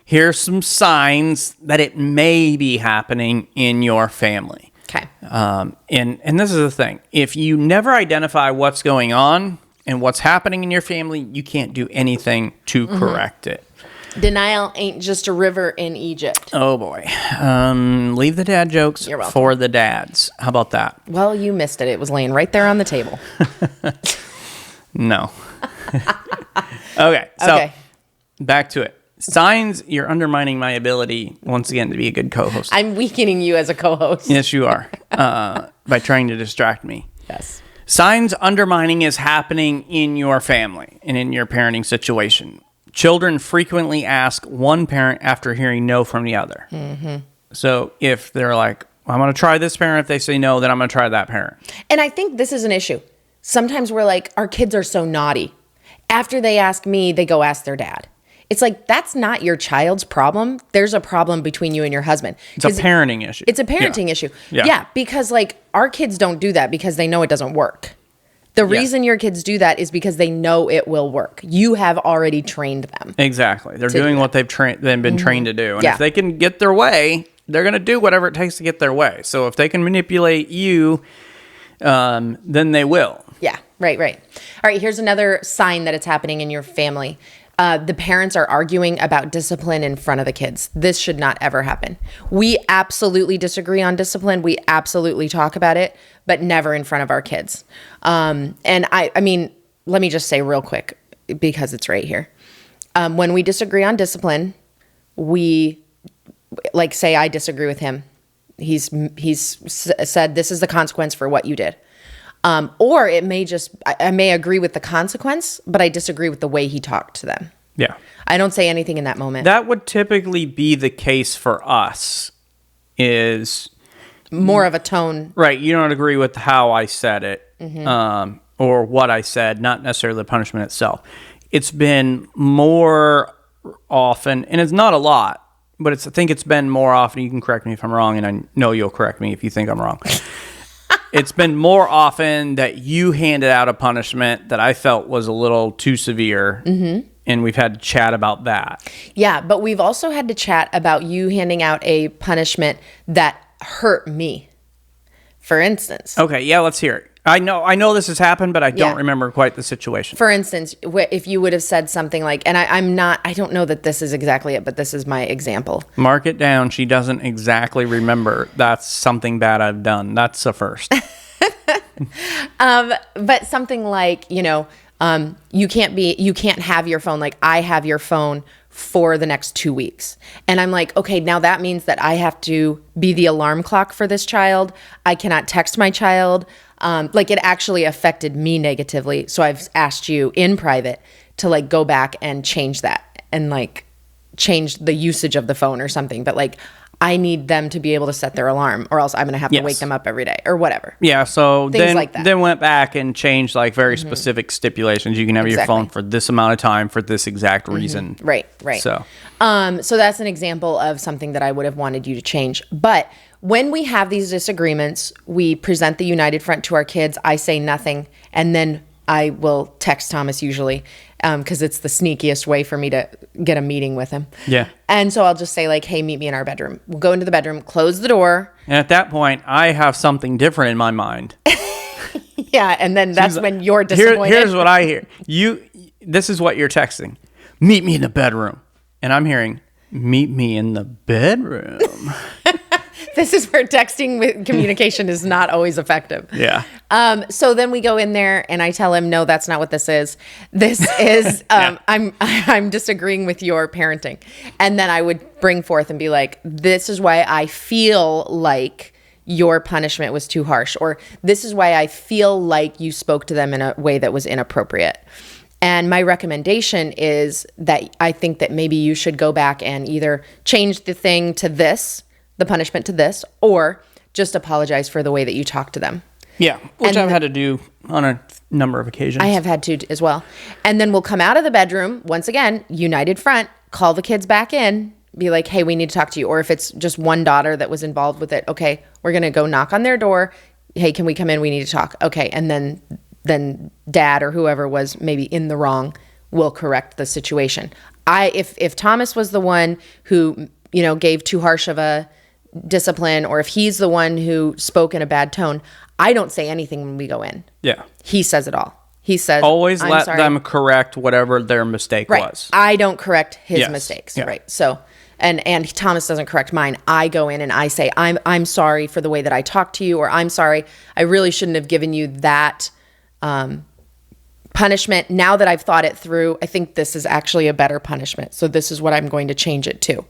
here's some signs that it may be happening in your family. Okay. And this is the thing. If you never identify what's going on and what's happening in your family, you can't do anything to correct it. Denial ain't just a river in Egypt. Oh, boy. Leave the dad jokes for the dads. How about that? Well, you missed it. It was laying right there on the table. No. Okay. So back to it. Signs you're undermining my ability, once again, to be a good co-host. I'm weakening you as a co-host. Yes, you are. By trying to distract me. Yes. Signs undermining is happening in your family and in your parenting situation. Children frequently ask one parent after hearing no from the other. Mm-hmm. So if they're like, I'm going to try this parent, if they say no, then I'm going to try that parent. And I think this is an issue. Sometimes we're like, our kids are so naughty. After they ask me, they go ask their dad. It's like, that's not your child's problem. There's a problem between you and your husband. It's a parenting issue. It's a parenting issue. Yeah, because like our kids don't do that because they know it doesn't work. The reason your kids do that is because they know it will work. You have already trained them. Exactly. They're doing what they've been trained to do. And if they can get their way, they're going to do whatever it takes to get their way. So if they can manipulate you, then they will. Yeah, right. All right, here's another sign that it's happening in your family. The parents are arguing about discipline in front of the kids. This should not ever happen. We absolutely disagree on discipline. We absolutely talk about it, but never in front of our kids. And I mean, let me just say real quick, because it's right here. When we disagree on discipline, we like say, I disagree with him. He's said, this is the consequence for what you did. Or it may just, I may agree with the consequence, but I disagree with the way he talked to them. Yeah. I don't say anything in that moment. That would typically be the case for us, is more of a tone. Right. You don't agree with how I said it, or what I said, not necessarily the punishment itself. It's been more often, and it's not a lot, but I think it's been more often. You can correct me if I'm wrong, and I know you'll correct me if you think I'm wrong. It's been more often that you handed out a punishment that I felt was a little too severe, and we've had to chat about that. Yeah, but we've also had to chat about you handing out a punishment that hurt me, for instance. Okay, yeah, let's hear it. I know this has happened, but I don't remember quite the situation. For instance, if you would have said something like, and I don't know that this is exactly it, but this is my example. Mark it down. She doesn't exactly remember. That's something bad I've done. That's the first. But something like, you can't have your phone. Like, I have your phone for the next 2 weeks. And I'm like, okay, now that means that I have to be the alarm clock for this child. I cannot text my child. Like, it actually affected me negatively. So I've asked you in private to like go back and change that and like change the usage of the phone or something. But like, I need them to be able to set their alarm, or else I'm going to have to wake them up every day or whatever. Yeah. So Things like that. then went back and changed like very specific stipulations. You can have your phone for this amount of time for this exact reason. Right. So that's an example of something that I would have wanted you to change. But when we have these disagreements, we present the united front to our kids. I say nothing, and then I will text Thomas usually, because it's the sneakiest way for me to get a meeting with him. Yeah. And so I'll just say like, hey, meet me in our bedroom. We'll go into the bedroom, close the door. And at that point, I have something different in my mind. Yeah. And then that's when you're disappointed. Here's what I hear. This is what you're texting. Meet me in the bedroom. And I'm hearing, meet me in the bedroom. This is where texting with communication is not always effective. Yeah. So then we go in there and I tell him, no, that's not what this is. This is, I'm disagreeing with your parenting. And then I would bring forth and be like, this is why I feel like your punishment was too harsh, or this is why I feel like you spoke to them in a way that was inappropriate. And my recommendation is that I think that maybe you should go back and either change the thing to this, the punishment to this, or just apologize for the way that you talk to them. Yeah, which I've had to do on a number of occasions. I have had to as well. And then we'll come out of the bedroom, once again, united front, call the kids back in, be like, hey, we need to talk to you. Or if it's just one daughter that was involved with it, okay, we're going to go knock on their door. Hey, can we come in? We need to talk. Okay, and then dad or whoever was maybe in the wrong will correct the situation. If Thomas was the one who, gave too harsh of a discipline, or if he's the one who spoke in a bad tone, I don't say anything when we go in. Yeah. He says it all. He says, always let them correct whatever their mistake was. I don't correct his mistakes. Yeah. Right. So, and Thomas doesn't correct mine. I go in and I say, I'm sorry for the way that I talked to you, or I'm sorry, I really shouldn't have given you that punishment. Now that I've thought it through, I think this is actually a better punishment. So this is what I'm going to change it to.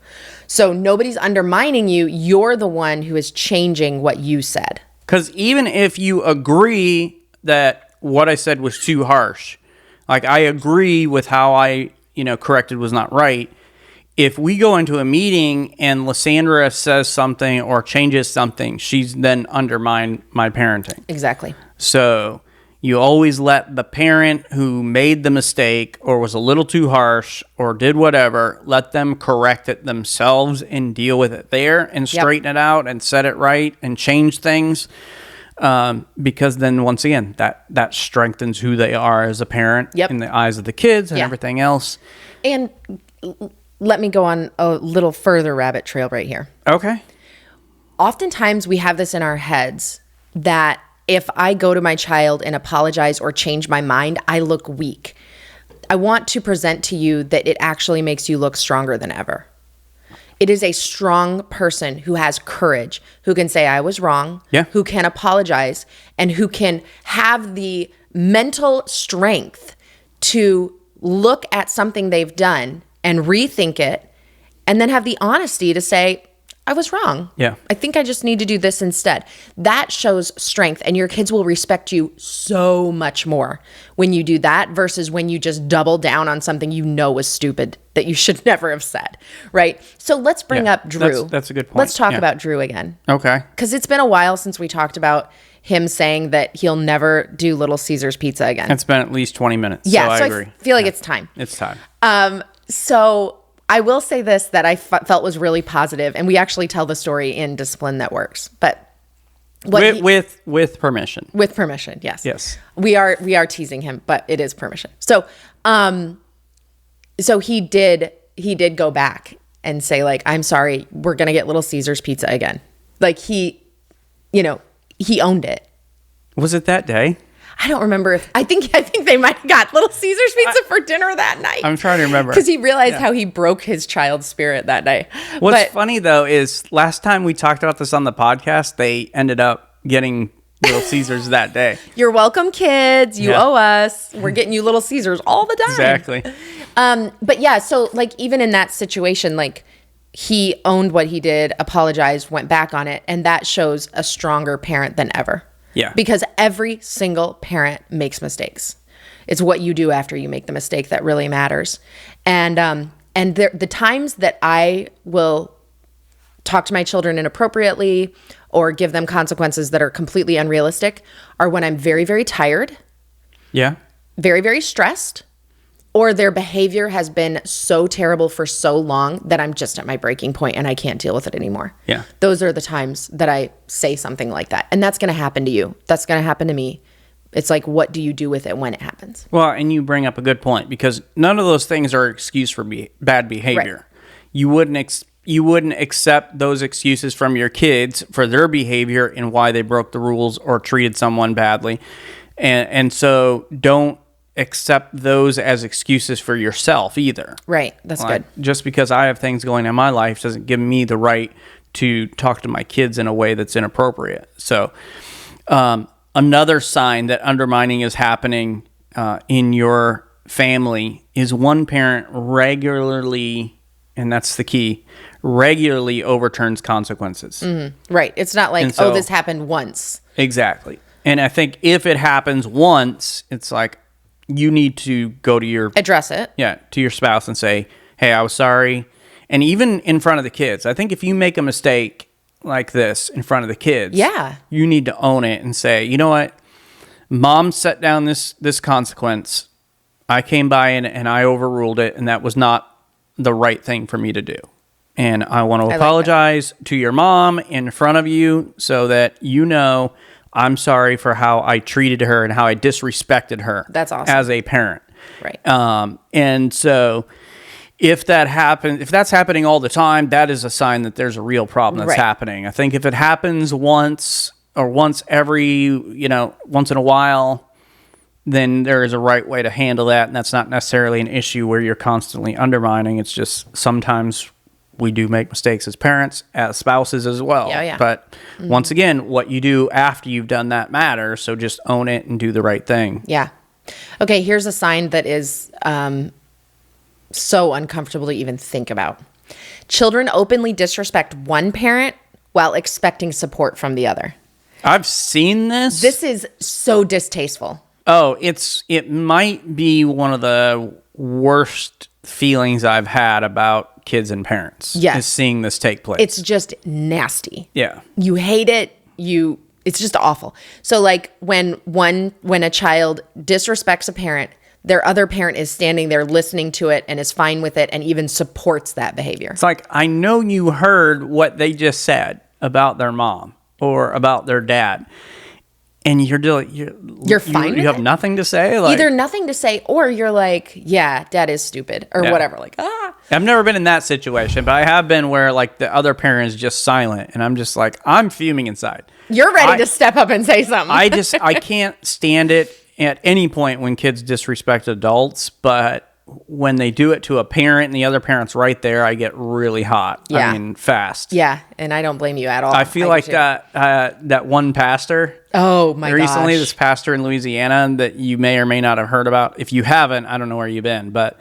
So nobody's undermining you. You're the one who is changing what you said. Because even if you agree that what I said was too harsh, like I agree with how I, corrected was not right. If we go into a meeting and Lysandra says something or changes something, she's then undermined my parenting. Exactly. So you always let the parent who made the mistake or was a little too harsh or did whatever, let them correct it themselves and deal with it there and straighten it out and set it right and change things. Because then once again, that strengthens who they are as a parent in the eyes of the kids and everything else. And let me go on a little further rabbit trail right here. Okay. Oftentimes we have this in our heads that if I go to my child and apologize or change my mind, I look weak. I want to present to you that it actually makes you look stronger than ever. It is a strong person who has courage, who can say, I was wrong, who can apologize, and who can have the mental strength to look at something they've done and rethink it, and then have the honesty to say, I was wrong. Yeah. I think I just need to do this instead. That shows strength, and your kids will respect you so much more when you do that versus when you just double down on something was stupid that you should never have said, right? So let's bring up Drew. That's a good point. Let's talk about Drew again. Okay. Because it's been a while since we talked about him saying that he'll never do Little Caesars pizza again. It's been at least 20 minutes. Yeah, so I agree. I feel like it's time. It's time. So I will say this that I felt was really positive, and we actually tell the story in Discipline That Works, but with permission. With permission, yes. Yes. We are teasing him, but it is permission. So he did go back and say, like, I'm sorry, we're gonna get Little Caesars pizza again. Like he owned it. Was it that day? I don't remember I think they might have got Little Caesars pizza for dinner that night. I'm trying to remember. Because he realized how he broke his child's spirit that day. What's funny, though, is last time we talked about this on the podcast, they ended up getting Little Caesars that day. You're welcome, kids. You owe us. We're getting you Little Caesars all the time. Exactly. But yeah, so like even in that situation, like he owned what he did, apologized, went back on it, and that shows a stronger parent than ever. Yeah. Because every single parent makes mistakes. It's what you do after you make the mistake that really matters. And the times that I will talk to my children inappropriately or give them consequences that are completely unrealistic are when I'm very, very tired, Yeah. very, very stressed, or their behavior has been so terrible for so long that I'm just at my breaking point and I can't deal with it anymore. Yeah. Those are the times that I say something like that. And that's going to happen to you. That's going to happen to me. It's like, what do you do with it when it happens? Well, and you bring up a good point, because none of those things are excuse for bad behavior. Right. You wouldn't accept those excuses from your kids for their behavior and why they broke the rules or treated someone badly. And so don't accept those as excuses for yourself either. Right. That's good. Just because I have things going in my life doesn't give me the right to talk to my kids in a way that's inappropriate. So another sign that undermining is happening in your family is one parent regularly, and that's the key, regularly overturns consequences. Right. It's not like, so, this happened once. Exactly. And I think if it happens once, it's like you need to go to your... Address it. Yeah, to your spouse and say, hey, I was sorry. And even in front of the kids. I think if you make a mistake like this in front of the kids, yeah, you need to own it and say, you know what? Mom set down this consequence. I came by and I overruled it, and that was not the right thing for me to do. And I want to apologize to your mom in front of you so that you know I'm sorry for how I treated her and how I disrespected her. That's awesome. As a parent. Right. And so if that happens, if that's happening all the time, that is a sign that there's a real problem that's happening. I think if it happens once or once every, once in a while, then there is a right way to handle that. And that's not necessarily an issue where you're constantly undermining. It's just sometimes we do make mistakes as parents, as spouses as well. Yeah. But once again, what you do after you've done that matters. So just own it and do the right thing. Yeah. Okay, here's a sign that is so uncomfortable to even think about. Children openly disrespect one parent while expecting support from the other. I've seen this. This is so distasteful. Oh, it might be one of the worst feelings I've had about kids and parents. Yes. Is seeing this take place. It's just nasty. Yeah. You hate it. It's just awful. So like when a child disrespects a parent, their other parent is standing there listening to it and is fine with it and even supports that behavior. It's like, I know you heard what they just said about their mom or about their dad, and you're fine. You have nothing to say. Like, either nothing to say, or you're like, yeah, dad is stupid, or whatever. Like, I've never been in that situation, but I have been where like the other parent is just silent, and I'm just like, I'm fuming inside. You're ready to step up and say something. I can't stand it at any point when kids disrespect adults, but when they do it to a parent and the other parent's right there, I get really hot. Yeah. I mean, fast. Yeah, and I don't blame you at all. I feel like that one pastor. Oh my gosh. Recently, this pastor in Louisiana that you may or may not have heard about. If you haven't, I don't know where you've been, but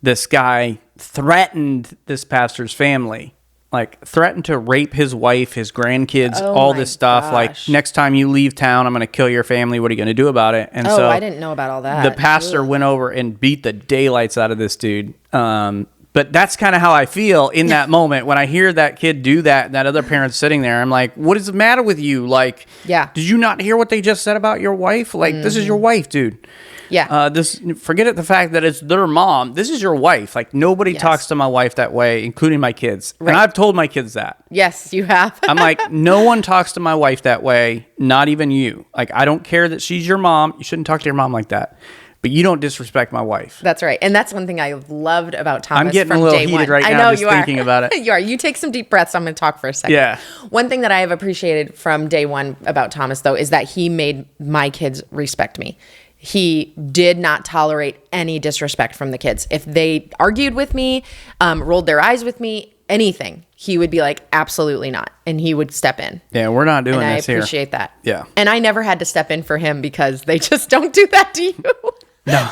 this guy threatened this pastor's family. Like, threatened to rape his wife, his grandkids, all this stuff. Gosh. Like, next time you leave town, I'm going to kill your family. What are you going to do about it? And so I didn't know about all that. The pastor went over and beat the daylights out of this dude. But that's kind of how I feel in that moment. When I hear that kid do that other parent's sitting there, I'm like, what is the matter with you? Like, did you not hear what they just said about your wife? Like, this is your wife, dude. Yeah. Forget the fact that it's their mom. This is your wife. Like, nobody talks to my wife that way, including my kids. Right. And I've told my kids that. Yes, you have. I'm like, no one talks to my wife that way, not even you. Like, I don't care that she's your mom. You shouldn't talk to your mom like that. But you don't disrespect my wife. That's right. And that's one thing I loved about Thomas. I'm getting from a little day heated one. right now. I know just you thinking are. about it. You are. You take some deep breaths. I'm going to talk for a second. Yeah. One thing that I have appreciated from day one about Thomas, though, is that he made my kids respect me. He did not tolerate any disrespect from the kids. If they argued with me, rolled their eyes with me, anything, he wod be like, absolutely not. And he would step in. Yeah, we're not doing this here. here. I appreciate that. Yeah. And I never had to step in for him because they just don't do that to you.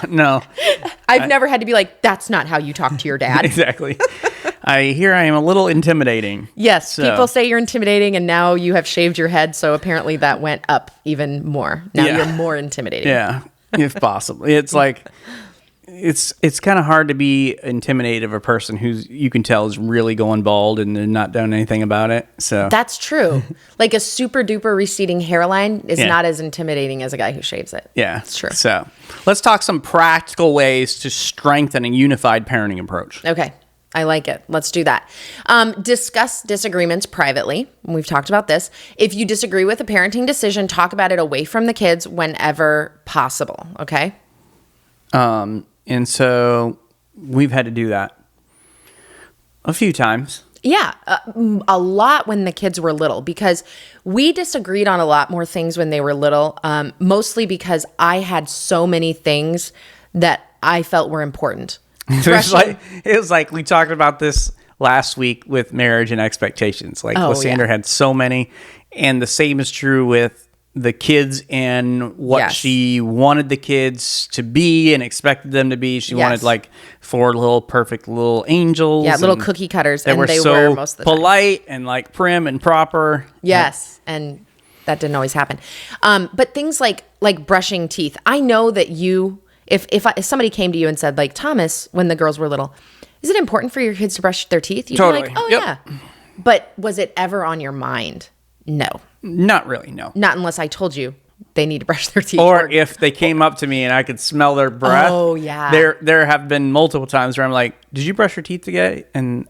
No. I've never had to be like, that's not how you talk to your dad. Exactly. I am a little intimidating. Yes. So. People say you're intimidating, and now you have shaved your head. So apparently that went up even more. Now you're more intimidating. Yeah. If possible. It's like, it's kind of hard to be intimidated of a person who's you can tell is really going bald and they're not doing anything about it. So That's true. Like a super duper receding hairline is Yeah. not as intimidating as a guy who shaves it. yeah, It's true. So let's talk some practical ways to strengthen a unified parenting approach. Okay. I like it. Let's do that. Discuss disagreements privately. We've talked about this. If you disagree with a parenting decision, talk about it away from the kids whenever possible. Okay. And so we've had to do that a few times. Yeah, a lot when the kids were little, because we disagreed on a lot more things when they were little, mostly because I had so many things that I felt were important. It was like we talked about this last week with marriage and expectations. Like Lysandra had so many, and the same is true with the kids and what she wanted the kids to be and expected them to be. She wanted like 4 little perfect little angels. Yeah, little cookie cutters. That and were they so were most of the polite and like prim and proper. Yes, and that didn't always happen. But things like brushing teeth. I know that you, if somebody came to you and said, like, Thomas, when the girls were little, is it important for your kids to brush their teeth? You'd Totally. be like, oh, Yep. yeah. But was it ever on your mind? No. Not really, no. Not unless I told you they need to brush their teeth. Or if they came up to me and I could smell their breath. Oh, yeah. There have been multiple times where I'm like, did you brush your teeth today? And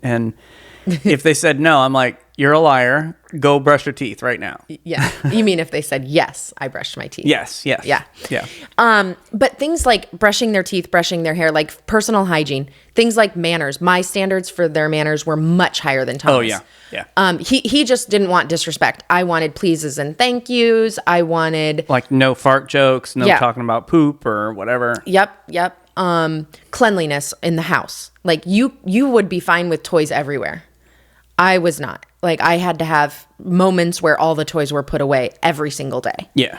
if they said no, I'm like, you're a liar. Go brush your teeth right now. Yeah. You mean if they said, yes, I brushed my teeth. Yes. Yeah. Yeah. But things like brushing their teeth, brushing their hair, like personal hygiene, things like manners. My standards for their manners were much higher than Thomas. Oh, yeah. Yeah. He just didn't want disrespect. I wanted pleases and thank yous. I wanted Like no fart jokes, no talking about poop or whatever. Yep. Cleanliness in the house. Like you would be fine with toys everywhere. I was not. Like I had to have moments where all the toys were put away every single day. Yeah.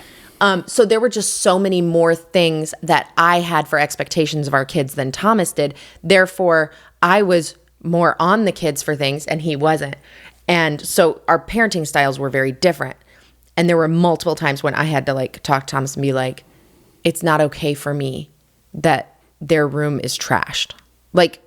So there were just so many more things that I had for expectations of our kids than Thomas did. Therefore, I was more on the kids for things and he wasn't. And so our parenting styles were very different. And there were multiple times when I had to like talk to Thomas and be like, it's not okay for me that their room is trashed. Like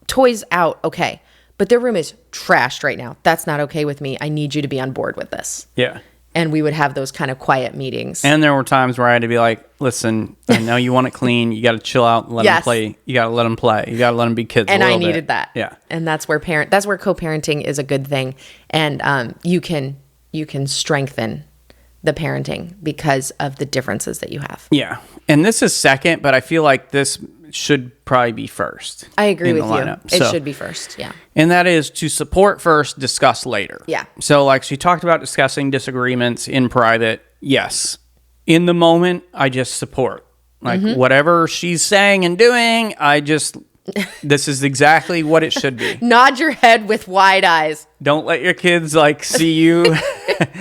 toys out, okay. But their room is trashed right now. That's not okay with me. I need you to be on board with this. Yeah. And we would have those kind of quiet meetings. And there were times where I had to be like, listen, I know you want it clean. You got to chill out and let them play. You got to let them play. You got to let them be kids and a I little needed bit. that. Yeah. And that's where co-parenting is a good thing. And you can strengthen the parenting because of the differences that you have. Yeah. And this is second, but I feel like this should probably be first. I agree with you. Lineup. It should be first. Yeah. And that is to support first, discuss later. Yeah. So like she talked about discussing disagreements in private. Yes. In the moment, I just support. Like whatever she's saying and doing, this is exactly what it should be. Nod your head with wide eyes. Don't let your kids like see you.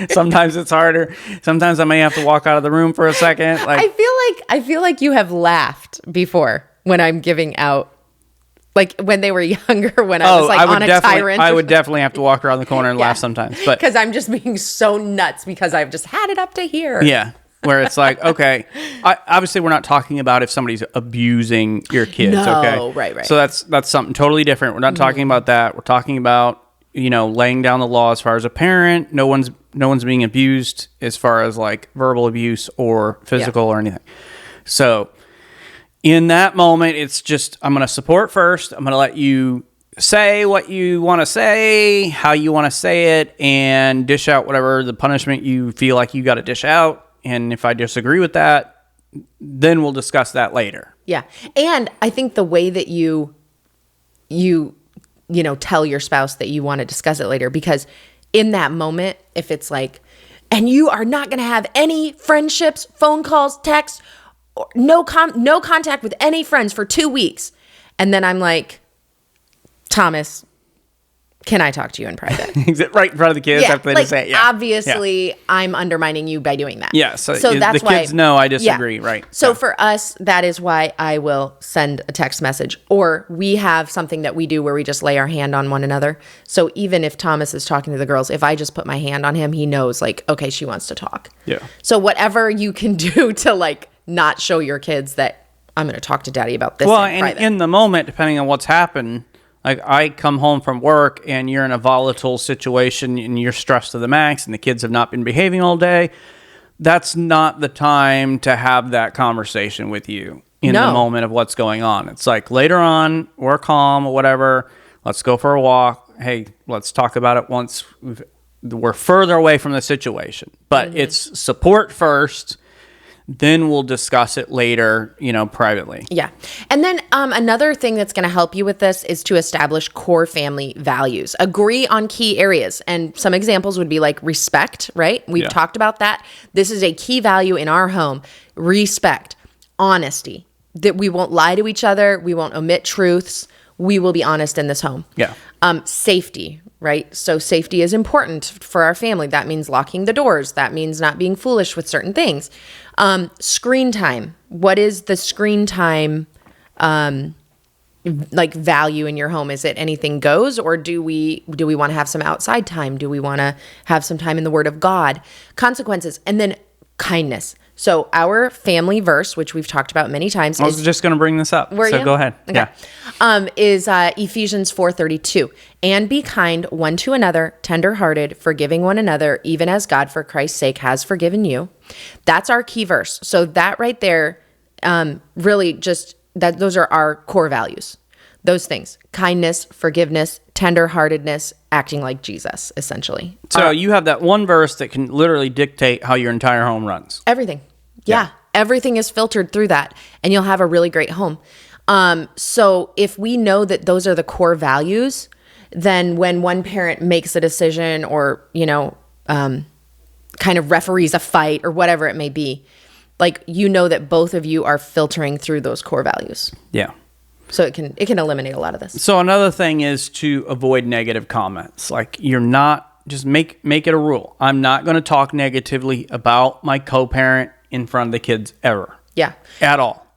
Sometimes it's harder. Sometimes I may have to walk out of the room for a second. Like I feel like you have laughed before when I'm giving out, like when they were younger, when I was like on a tyrant. I would definitely have to walk around the corner and laugh sometimes, but because I'm just being so nuts because I've just had it up to here. Yeah. Where it's like, okay, obviously we're not talking about if somebody's abusing your kids. No, okay. Right. So that's something totally different. We're not talking about that. We're talking about, laying down the law as far as a parent. No one's being abused as far as like verbal abuse or physical or anything. So in that moment, it's just, I'm going to support first. I'm going to let you say what you want to say, how you want to say it, and dish out whatever the punishment you feel like you got to dish out. And if I disagree with that, then we'll discuss that later. Yeah. And I think the way that you tell your spouse that you want to discuss it later, because in that moment, if it's like, and you are not going to have any friendships, phone calls, texts, or no contact with any friends for 2 weeks. And then I'm like, Thomas, can I talk to you in private? Right in front of the kids after they just say it. Yeah. Obviously, I'm undermining you by doing that. Yeah, so that's the why kids know I disagree, right? So for us, that is why I will send a text message. Or we have something that we do where we just lay our hand on one another. So even if Thomas is talking to the girls, if I just put my hand on him, he knows like, okay, she wants to talk. Yeah. So whatever you can do to like not show your kids that I'm going to talk to daddy about this. Well, and in the moment, depending on what's happened, like I come home from work and you're in a volatile situation and you're stressed to the max and the kids have not been behaving all day, that's not the time to have that conversation with you in the moment of what's going on. It's like later on, we're calm or whatever. Let's go for a walk. Hey, let's talk about it once we're further away from the situation. But it's support first, then we'll discuss it later, privately. Yeah. And then another thing that's going to help you with this is to establish core family values. Agree on key areas. And some examples would be like respect, right? We've talked about that. This is a key value in our home. Respect, honesty, that we won't lie to each other. We won't omit truths. We will be honest in this home. Yeah. Safety, right? So safety is important for our family. That means locking the doors. That means not being foolish with certain things. Screen time. What is the screen time value in your home? Is it anything goes, or do we want to have some outside time? Do we want to have some time in the Word of God? Consequences, and then kindness. So our family verse, which we've talked about many times, I was just going to bring this up. So go ahead. Okay. Yeah. Is Ephesians 4:32. And be kind one to another, tenderhearted, forgiving one another, even as God for Christ's sake has forgiven you. That's our key verse. So that right there, really just those are our core values. Those things: kindness, forgiveness, tenderheartedness, acting like Jesus, essentially. So you have that one verse that can literally dictate how your entire home runs. Everything. Yeah. Everything is filtered through that, and you'll have a really great home. So if we know that those are the core values, then when one parent makes a decision or, kind of referees a fight or whatever it may be, that both of you are filtering through those core values. Yeah. So it can eliminate a lot of this. So another thing is to avoid negative comments. Like you're not, just make it a rule. I'm not going to talk negatively about my co-parent in front of the kids ever. Yeah. At all.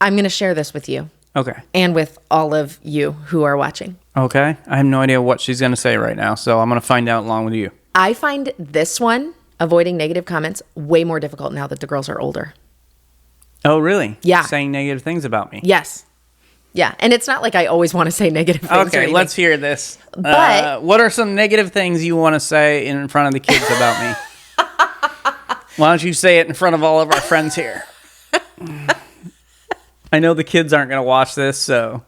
I'm going to share this with you. Okay. And with all of you who are watching. Okay. I have no idea what she's going to say right now, so I'm going to find out along with you. I find this one, avoiding negative comments, way more difficult now that the girls are older. Oh, really? Yeah. Saying negative things about me. Yes. Yeah. And it's not like I always want to say negative things. Okay, let's hear this. But what are some negative things you want to say in front of the kids about me? Why don't you say it in front of all of our friends here? I know the kids aren't going to watch this, so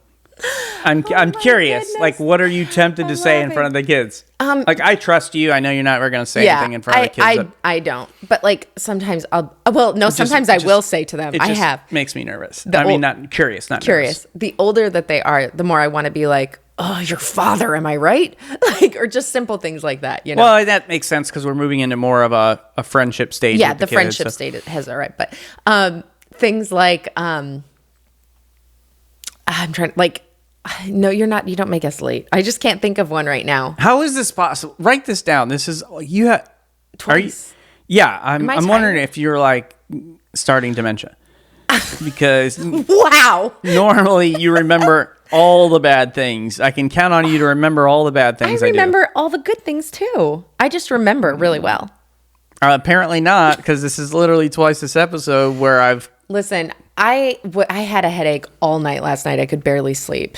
I'm curious. Goodness. Like, what are you tempted to say in front of the kids? I trust you. I know you're not ever going to say anything in front of the kids. I don't. But sometimes sometimes I will say to them. I have. Makes me nervous. Not curious, not curious. Nervous. The older that they are, the more I want to be like, oh, your father, am I right? Or just simple things like that, Well, that makes sense because we're moving into more of a friendship stage. Yeah, with the kids, friendship stage has it right. But things like, I'm trying, no, you're not, you don't make us late. I just can't think of one right now. How is this possible? Write this down. This is, you have, Twice. I'm wondering if you're starting dementia. Because wow, normally you remember all the bad things. I can count on you to remember all the bad things. I remember all the good things too. I just remember really well. Apparently not, because this is literally twice this episode where I've... Listen, I had a headache all night last night. I could barely sleep.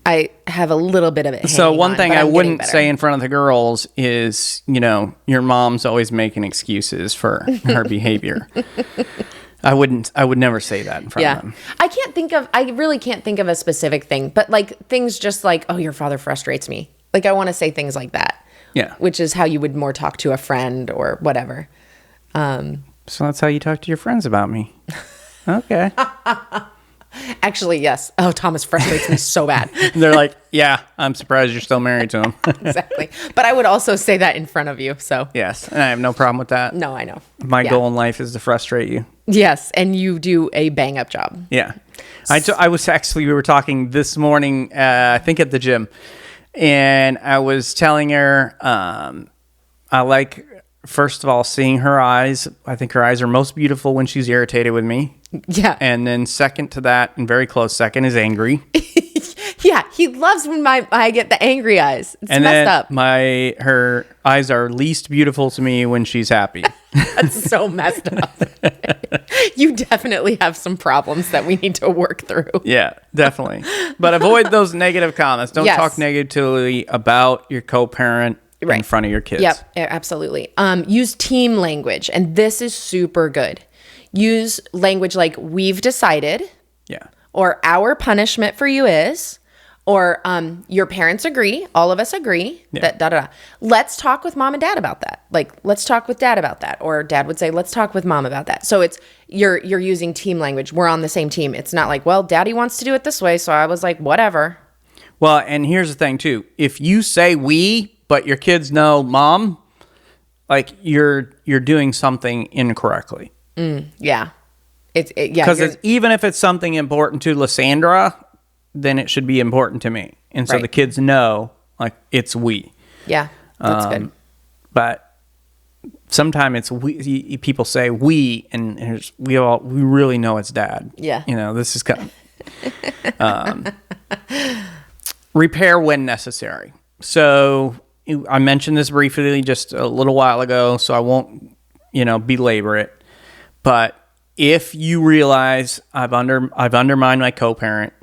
I have a little bit of it. So one thing I wouldn't say in front of the girls is, your mom's always making excuses for her behavior. I would never say that in front of them. I really can't think of a specific thing, but things just oh, your father frustrates me. I want to say things like that. Yeah. Which is how you would more talk to a friend or whatever. So that's how you talk to your friends about me. Okay. Actually, yes. Oh, Thomas frustrates me so bad. They're like, yeah, I'm surprised you're still married to him. Exactly. But I would also say that in front of you. So yes, and I have no problem with that. No, I know. My goal in life is to frustrate you. Yes, and you do a bang up job. Yeah. We were talking this morning, I think at the gym, and I was telling her, I like, first of all, seeing her eyes. I think her eyes are most beautiful when she's irritated with me. Yeah. And then second to that, and very close second, is angry. Yeah, he loves when I get the angry eyes. It's And messed then up. her eyes are least beautiful to me when she's happy. That's so messed up. You definitely have some problems that we need to work through. Yeah, definitely. But avoid those negative comments. Don't Yes. talk negatively about your co-parent in front of your kids. Yep, absolutely. Use team language, and this is super good. Use language like "we've decided," Yeah. or "our punishment for you is," or "your parents agree, all of us agree." Yeah. That da da da. Let's talk with mom and dad about that. Like, let's talk with dad about that, or dad would say, "Let's talk with mom about that." So it's you're using team language. We're on the same team. It's not like, well, daddy wants to do it this way, so I was like, whatever. Well, and here's the thing too. If you say we, but your kids know mom, like you're doing something incorrectly. Yeah. Yeah. Because even if it's something important to Lysandra, then it should be important to me. And so Right. the kids know, like, it's we. Yeah, that's good. But sometimes it's we. People say we, and we really know it's dad. Yeah. You know, this is kind of repair when necessary. So I mentioned this briefly just a little while ago, so I won't, belabor it. But if you realize I've undermined my co-parent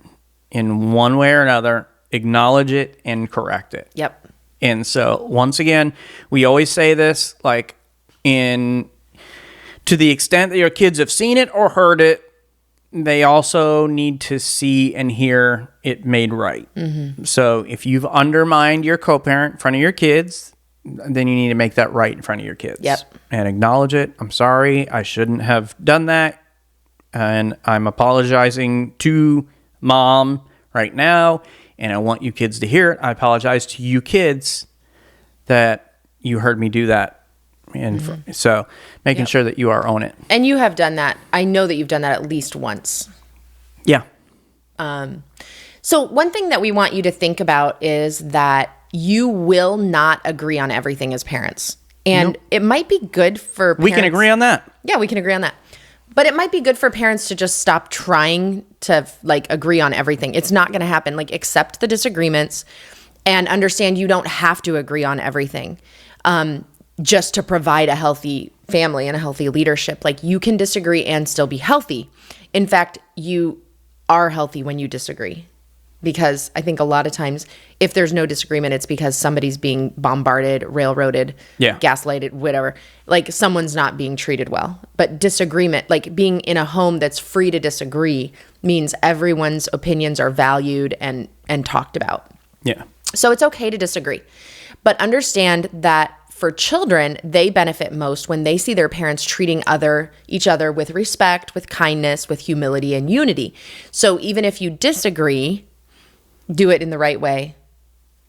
in one way or another, acknowledge it and correct it. Yep. And so once again, we always say this, like, to the extent that your kids have seen it or heard it, they also need to see and hear it made right. Mm-hmm. So if you've undermined your co-parent in front of your kids, then you need to make that right in front of your kids. Yep. And acknowledge it. I'm sorry. I shouldn't have done that. And I'm apologizing to mom right now. And I want you kids to hear it. I apologize to you kids that you heard me do that. And so making sure that you are on it. And you have done that. I know that you've done that at least once. Yeah. So one thing that we want you to think about is that you will not agree on everything as parents. And it might be good for parents. We can agree on that. Yeah, we can agree on that. But it might be good for parents to just stop trying to agree on everything. It's not going to happen. Accept the disagreements and understand you don't have to agree on everything. Just to provide a healthy family and a healthy leadership. You can disagree and still be healthy. In fact, you are healthy when you disagree. Because I think a lot of times, if there's no disagreement, it's because somebody's being bombarded, railroaded, gaslighted, whatever. Someone's not being treated well. But disagreement, being in a home that's free to disagree, means everyone's opinions are valued and talked about. Yeah. So it's okay to disagree. But understand that for children, they benefit most when they see their parents treating each other with respect, with kindness, with humility and unity. So even if you disagree, do it in the right way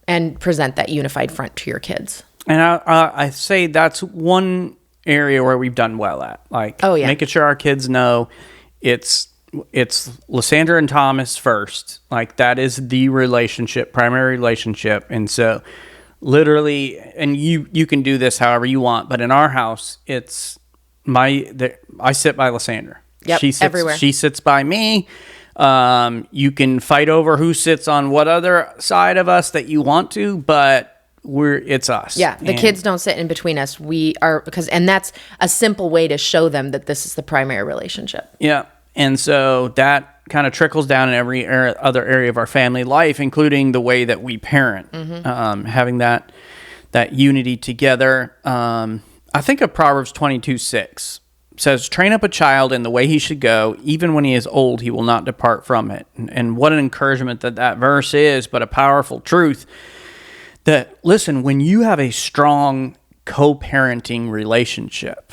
and present that unified front to your kids. And I say that's one area where we've done well at. Making sure our kids know it's Lysandra and Thomas first. That is the primary relationship. And so literally, and you can do this however you want, but in our house, it's I sit by Lysandra. Yep, she sits everywhere. She sits by me. You can fight over who sits on what other side of us that you want to, but it's us. Yeah, the kids don't sit in between us. We are and that's a simple way to show them that this is the primary relationship. Yeah, and so that kind of trickles down in every other area of our family life, including the way that we parent. Mm-hmm. Having that unity together. I think of Proverbs 22:6. Says, train up a child in the way he should go. Even when he is old, he will not depart from it. And what an encouragement that verse is, but a powerful truth that, listen, when you have a strong co-parenting relationship,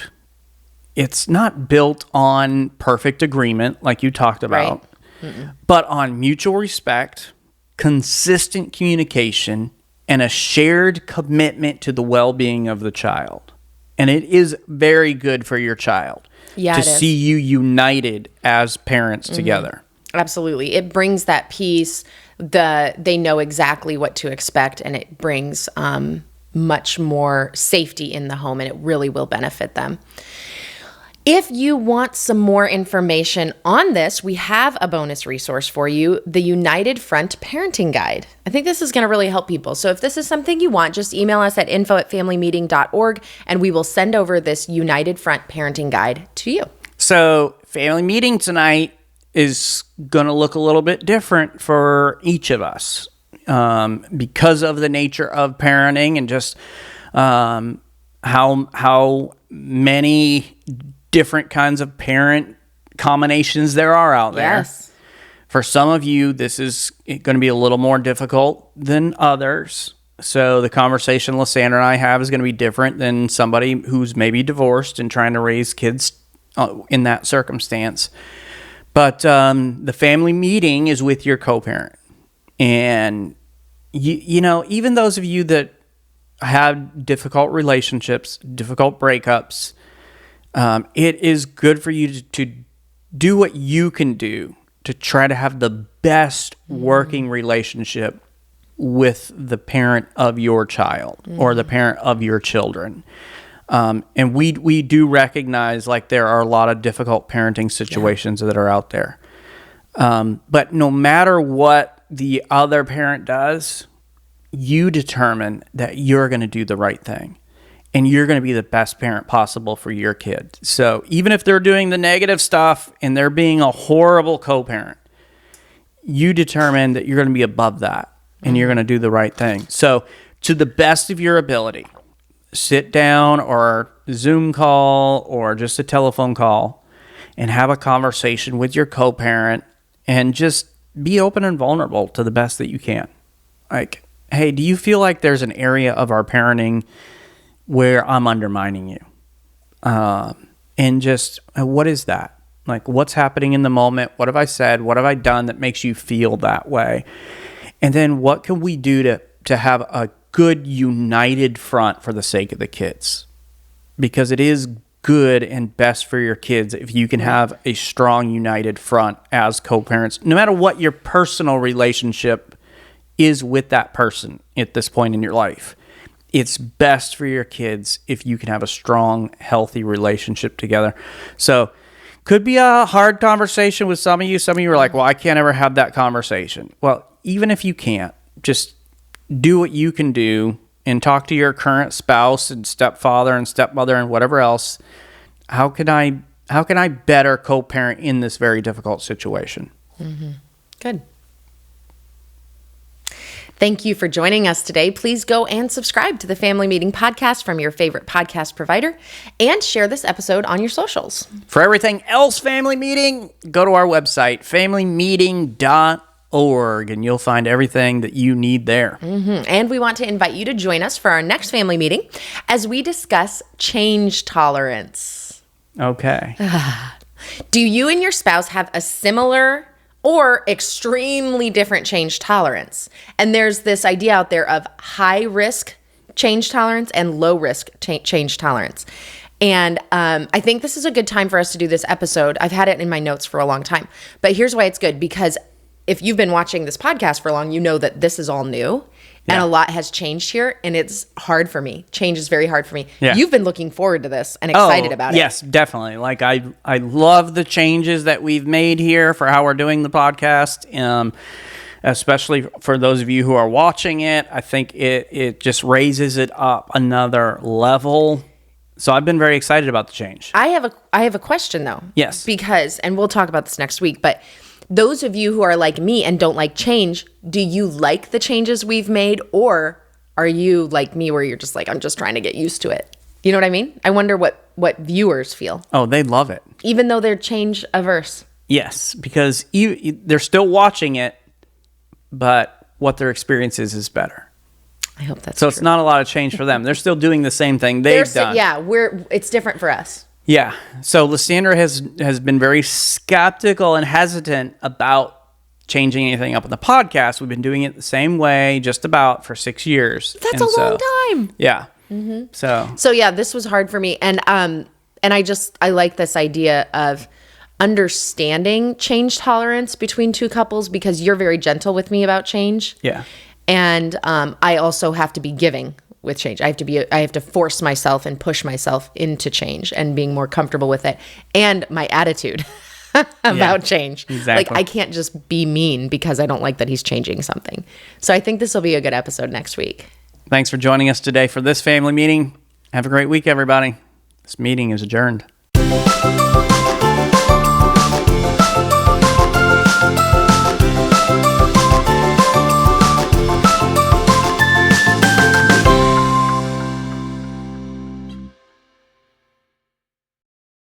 it's not built on perfect agreement like you talked about, but on mutual respect, consistent communication, and a shared commitment to the well-being of the child. And it is very good for your child to see you united as parents together. Absolutely. It brings that peace. They know exactly what to expect, and it brings much more safety in the home, and it really will benefit them. If you want some more information on this, we have a bonus resource for you, the United Front Parenting Guide. I think this is going to really help people. So if this is something you want, just email us at info@familymeeting.org and we will send over this United Front Parenting Guide to you. So family meeting tonight is going to look a little bit different for each of us because of the nature of parenting and just how many different kinds of parent combinations there are out there. Yes. For some of you, this is going to be a little more difficult than others. So the conversation Lysandra and I have is going to be different than somebody who's maybe divorced and trying to raise kids in that circumstance. But the family meeting is with your co-parent. And, you know, even those of you that have difficult relationships, difficult breakups, it is good for you to do what you can do to try to have the best working relationship with the parent of your child or the parent of your children. And we do recognize like there are a lot of difficult parenting situations that are out there. But no matter what the other parent does, you determine that you're going to do the right thing. And you're going to be the best parent possible for your kid. So even if they're doing the negative stuff and they're being a horrible co-parent, you determine that you're going to be above that and you're going to do the right thing. So to the best of your ability, sit down or Zoom call or just a telephone call and have a conversation with your co-parent and just be open and vulnerable to the best that you can. Like, hey, do you feel like there's an area of our parenting where I'm undermining you? And just, what is that? Like, what's happening in the moment? What have I said? What have I done that makes you feel that way? And then what can we do to have a good united front for the sake of the kids? Because it is good and best for your kids if you can have a strong united front as co-parents, no matter what your personal relationship is with that person at this point in your life. It's best for your kids if you can have a strong, healthy relationship together. So could be a hard conversation with some of you. Some of you are like, well, I can't ever have that conversation. Well, even if you can't, just do what you can do and talk to your current spouse and stepfather and stepmother and whatever else. How can I better co-parent in this very difficult situation? Mm-hmm. Good. Thank you for joining us today. Please go and subscribe to the Family Meeting Podcast from your favorite podcast provider and share this episode on your socials. For everything else Family Meeting, go to our website, familymeeting.org, and you'll find everything that you need there. Mm-hmm. And we want to invite you to join us for our next family meeting as we discuss change tolerance. Okay. Do you and your spouse have a similar or extremely different change tolerance? And there's this idea out there of high risk change tolerance and low risk change tolerance. And I think this is a good time for us to do this episode. I've had it in my notes for a long time, but here's why it's good. Because if you've been watching this podcast for long, you know that this is all new. And a lot has changed here, and it's hard for me. Change is very hard for me. Yeah. You've been looking forward to this and excited about it. Yes, definitely. Like I love the changes that we've made here for how we're doing the podcast. Especially for those of you who are watching it, I think it just raises it up another level. So I've been very excited about the change. I have a question though. Yes. Because, and we'll talk about this next week, but those of you who are like me and don't like change, do you like the changes we've made, or are you like me where you're just like, I'm just trying to get used to it? You know what I mean? I wonder what viewers feel. Oh, they love it. Even though they're change averse. Yes, because they're still watching it, but what their experience is better. I hope that's so true. It's not a lot of change for them. They're still doing the same thing they've done. Yeah, it's different for us. Yeah. So Lysandra has been very skeptical and hesitant about changing anything up on the podcast. We've been doing it the same way just about for 6 years. That's a long time. Yeah. Mm-hmm. So yeah, this was hard for me. And I like this idea of understanding change tolerance between two couples, because you're very gentle with me about change. Yeah. And I also have to be giving with change. I have to force myself and push myself into change and being more comfortable with it, and my attitude about change. Exactly. Like, I can't just be mean because I don't like that he's changing something. So I think this will be a good episode next week. Thanks for joining us today for this family meeting. Have a great week, everybody. This meeting is adjourned.